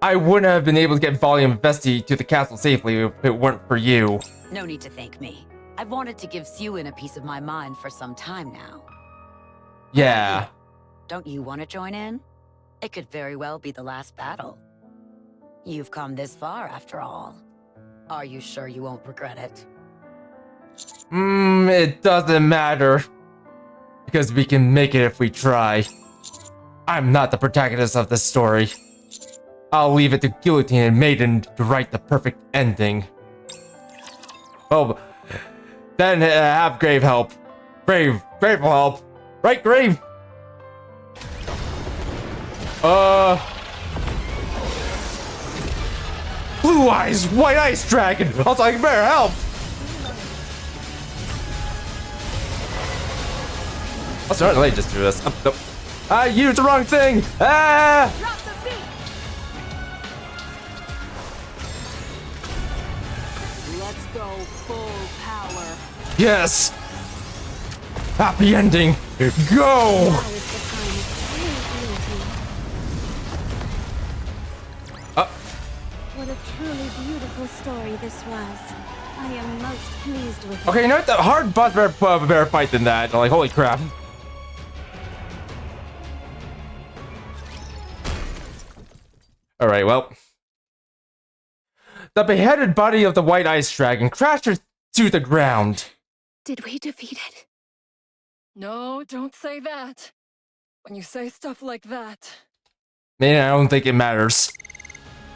I wouldn't have been able to get Volume and Bestie to the castle safely if it weren't for you. No need to thank me. I've wanted to give Siwin a piece of my mind for some time now. Yeah. Don't you want to join in? It could very well be the last battle. You've come this far, after all. Are you sure you won't regret it? It doesn't matter. Because we can make it if we try. I'm not the protagonist of this story. I'll leave it to Guillotine and Maiden to write the perfect ending. Oh, then have Grave help. Grave will help. Right, Grave? Blue Eyes, White Ice Dragon! Also, I can better help! I'll certainly just do this. Nope. I used the wrong thing! Ah! Drop the beat. Let's go full power. Yes! Happy ending! Go! What a truly beautiful story this was. I am most pleased with it. Okay, you know what? The hard boss better fight than that. Like, holy crap. Alright, well. The beheaded body of the white ice dragon crashes to the ground. Did we defeat it? No, don't say that. When you say stuff like that. Man, I don't think it matters.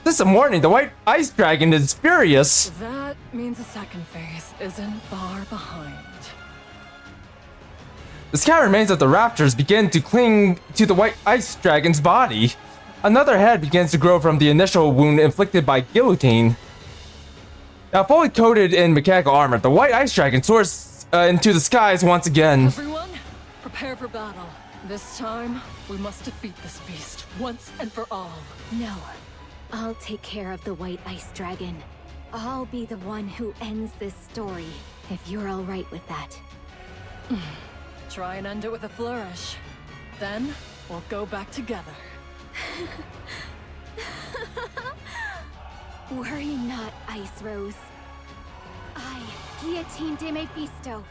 This morning, the white ice dragon is furious. That means the second phase isn't far behind. The scattered remains of the raptors begin to cling to the white ice dragon's body. Another head begins to grow from the initial wound inflicted by Guillotine. Now fully coated in mechanical armor, the white ice dragon soars into the skies once again. Everyone, prepare for battle. This time, we must defeat this beast once and for all. No. I'll take care of the White Ice Dragon. I'll be the one who ends this story, if you're all right with that. Try and end it with a flourish. Then, we'll go back together. Worry not, Ice Rose. I, Guillotine de Mephisto,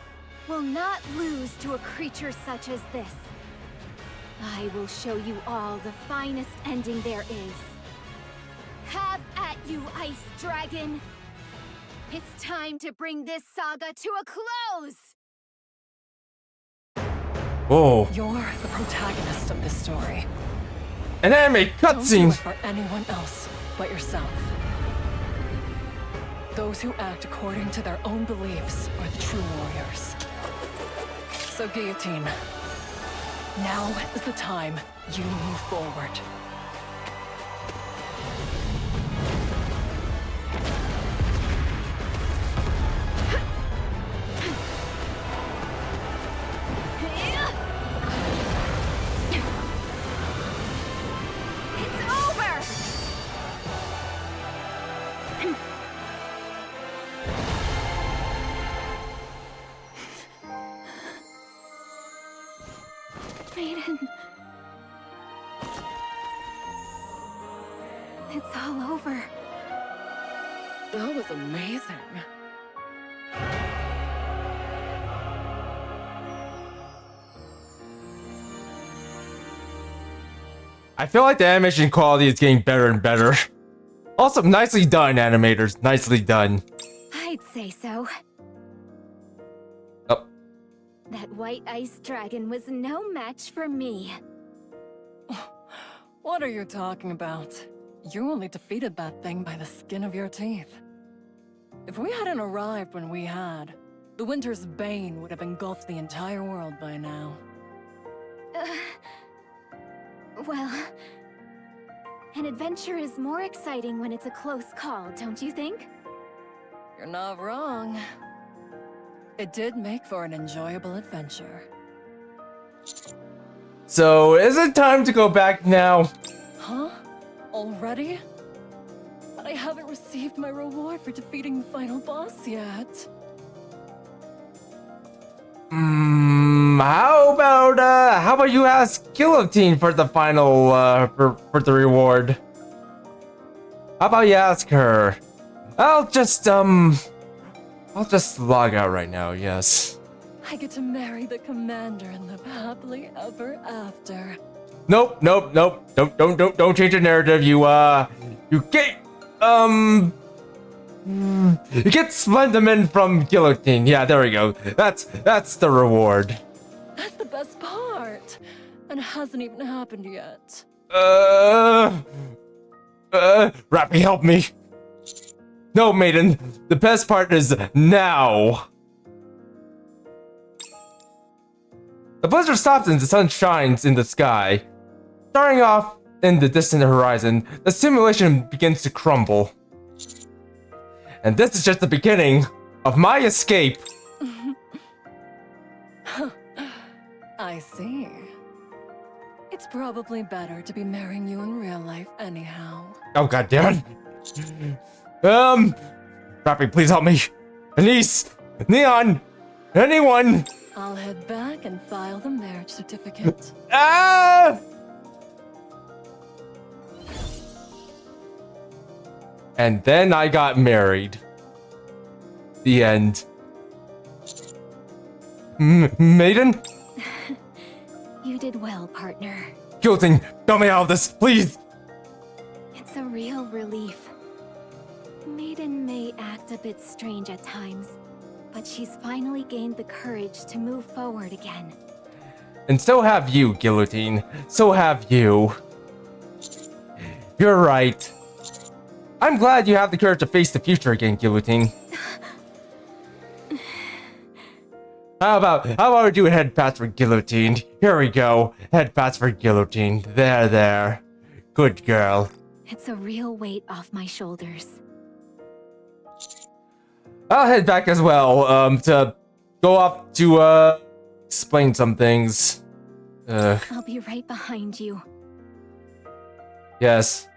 will not lose to a creature such as this. I will show you all the finest ending there is. Have at you, Ice Dragon! It's time to bring this saga to a close! Whoa. You're the protagonist of this story. An anime Don't do cutscene! it for anyone else but yourself. Those who act according to their own beliefs are the true warriors. So, Guillotine, now is the time you move forward. It's over! Maiden. It's all over. That was amazing. I feel like the animation quality is getting better and better. Also, nicely done, animators. Nicely done. I'd say so. Oh. That white ice dragon was no match for me. What are you talking about? You only defeated that thing by the skin of your teeth. If we hadn't arrived when we had, the winter's bane would have engulfed the entire world by now. Well, an adventure is more exciting when it's a close call, don't you think? You're not wrong. It did make for an enjoyable adventure. So, is it time to go back now? Huh? Already? But I haven't received my reward for defeating the final boss yet. How about you ask Guillotine for the final, for the reward? How about you ask her? I'll just log out right now, yes. I get to marry the commander and live happily ever after. Nope. Don't change the narrative. You get Splendomin from Guillotine. Yeah, there we go. That's the reward. That's the best part. And it hasn't even happened yet. Rappy, help me. No, Maiden. The best part is now. The blizzard stops and the sun shines in the sky. Starting off in the distant horizon, the simulation begins to crumble. And this is just the beginning of my escape. I see. It's probably better to be marrying you in real life anyhow. Oh, goddammit. Rappy, please help me. Anise, Neon, anyone. I'll head back and file the marriage certificate. Ah! And then I got married. The end. Maiden? You did well, partner. Guillotine, tell me all of this, please! It's a real relief. Maiden may act a bit strange at times, but she's finally gained the courage to move forward again. And so have you, Guillotine. So have you. You're right. I'm glad you have the courage to face the future again, Guillotine. How about we do a head pats for Guillotine? Here we go. Head pats for Guillotine. There. Good girl. It's a real weight off my shoulders. I'll head back as well, to go up to, explain some things. I'll be right behind you. Yes.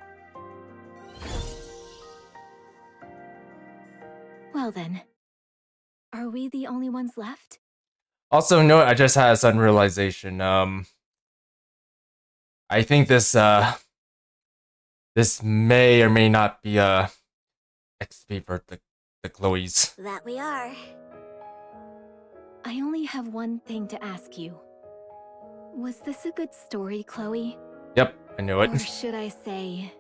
Well then, are we the only ones left? Also, note, I just had a sudden realization, I think this may or may not be, XP for the Chloes. That we are. I only have one thing to ask you. Was this a good story, Chloe? Yep, I knew it. Or should I say,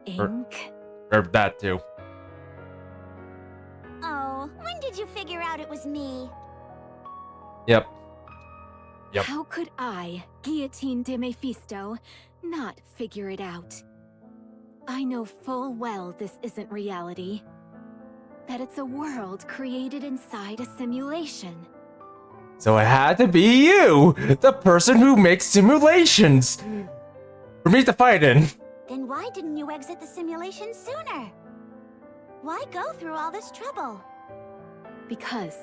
ink? Or that too. Oh, when did you figure out it was me? Yep. How could I, Guillotine de Mephisto, not figure it out? I know full well this isn't reality. That it's a world created inside a simulation. So it had to be you, the person who makes simulations, for me to fight in. Then why didn't you exit the simulation sooner? Why go through all this trouble? Because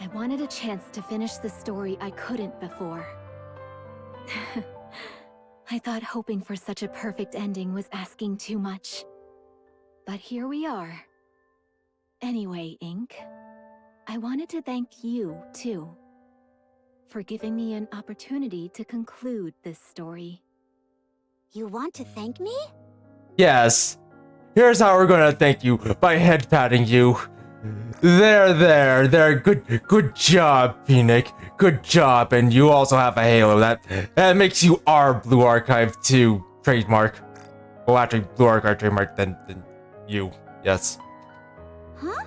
I wanted a chance to finish the story I couldn't before. I thought hoping for such a perfect ending was asking too much. But here we are. Anyway, Ink, I wanted to thank you, too, for giving me an opportunity to conclude this story. You want to thank me? Yes. Here's how we're gonna thank you, by head patting you. There. Good job, Phoenix. Good job, and you also have a halo. That makes you our Blue Archive 2 trademark. Well, actually, Blue Archive trademark than you. Yes. Huh?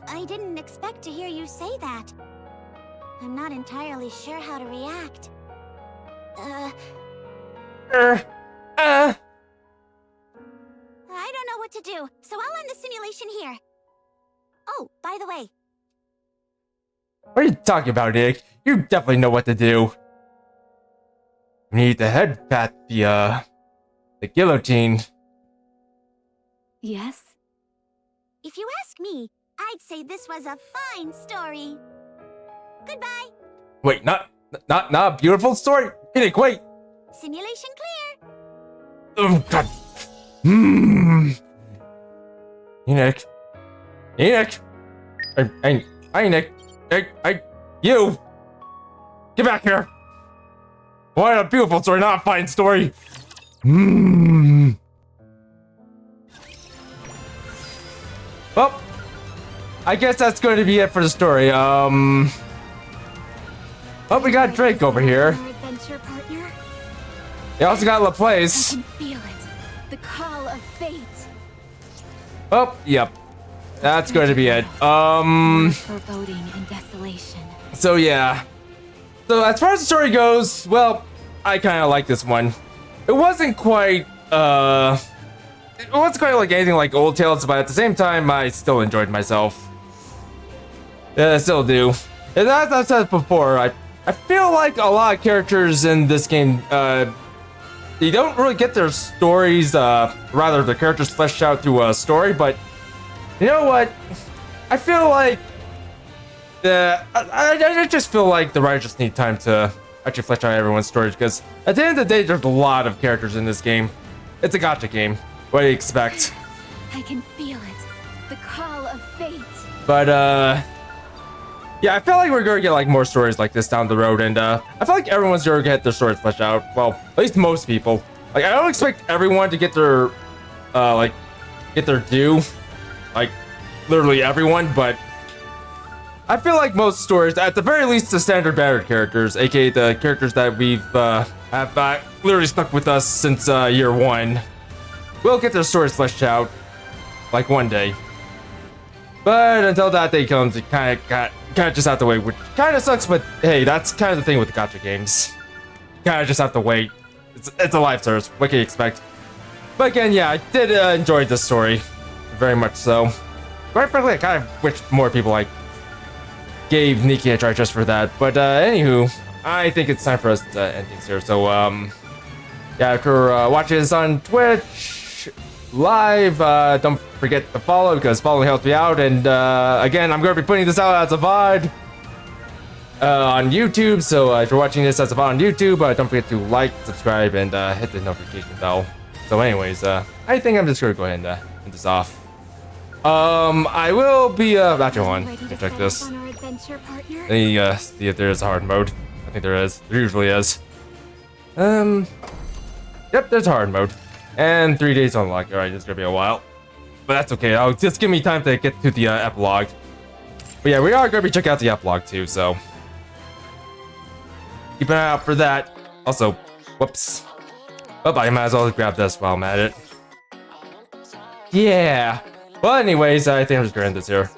I didn't expect to hear you say that. I'm not entirely sure how to react. I don't know what to do, so I'll end the simulation here. Oh, by the way. What are you talking about, Nick? You definitely know what to do. You need to head pat the guillotine. Yes? If you ask me, I'd say this was a fine story. Goodbye. Wait, not a beautiful story? Nick, wait. Simulation clear. Oh, God. Enoch. Hey, Enoch. Hey, you. Get back here. What a beautiful story, not a fine story. Well, I guess that's going to be it for the story. Oh, we got Drake over here. Adventure partner? We also got Laplace. I can feel it. The call of fate. Oh, yep. That's going to be it. Foreboding and desolation. So yeah. So as far as the story goes, well, I kind of like this one. It wasn't quite like anything like Old Tales, but at the same time, I still enjoyed myself. Yeah, I still do. And as I said before, I feel like a lot of characters in this game, they don't really get their stories, rather the characters fleshed out through a story, but you know what? I feel like I just feel like the writers just need time to actually flesh out everyone's stories, because at the end of the day, there's a lot of characters in this game. It's a gacha game. What do you expect? I can feel it. The call of fate. But yeah, I feel like we're gonna get like more stories like this down the road, and I feel like everyone's gonna get their stories fleshed out. Well, at least most people. Like, I don't expect everyone to get their due, like literally everyone, but I feel like most stories, at the very least, the standard battered characters, aka the characters that we've have literally stuck with us since year one, will get their stories fleshed out, like one day. But until that day comes, it kind of just have to wait, which kind of sucks. But hey, that's kind of the thing with the gacha games. Kind of just have to wait. It's a live service. What can you expect? But again, yeah, I did enjoy this story, very much so. Quite frankly, I kind of wish more people like gave NIKKE a try just for that. But anywho, I think it's time for us to end things here. So yeah, if you're watching this on Twitch live, don't forget to follow, because following helps me out. And again, I'm going to be putting this out as a VOD on YouTube, so if you're watching this as a VOD on YouTube, don't forget to like, subscribe, and hit the notification bell. So anyways, I think I'm just going to go ahead and end this off. I will be actually hold on, check this. Let me see if there's a hard mode. I think there is. There usually is. Yep, there's a hard mode. And 3 days unlocked. Alright, this is gonna be a while. But that's okay. I'll just give me time to get to the epilogue. But yeah, we are gonna be checking out the epilogue too, so keep an eye out for that. Also, whoops. But I might as well grab this while I'm at it. Yeah. Well, anyways, I think I'm just gonna end this here.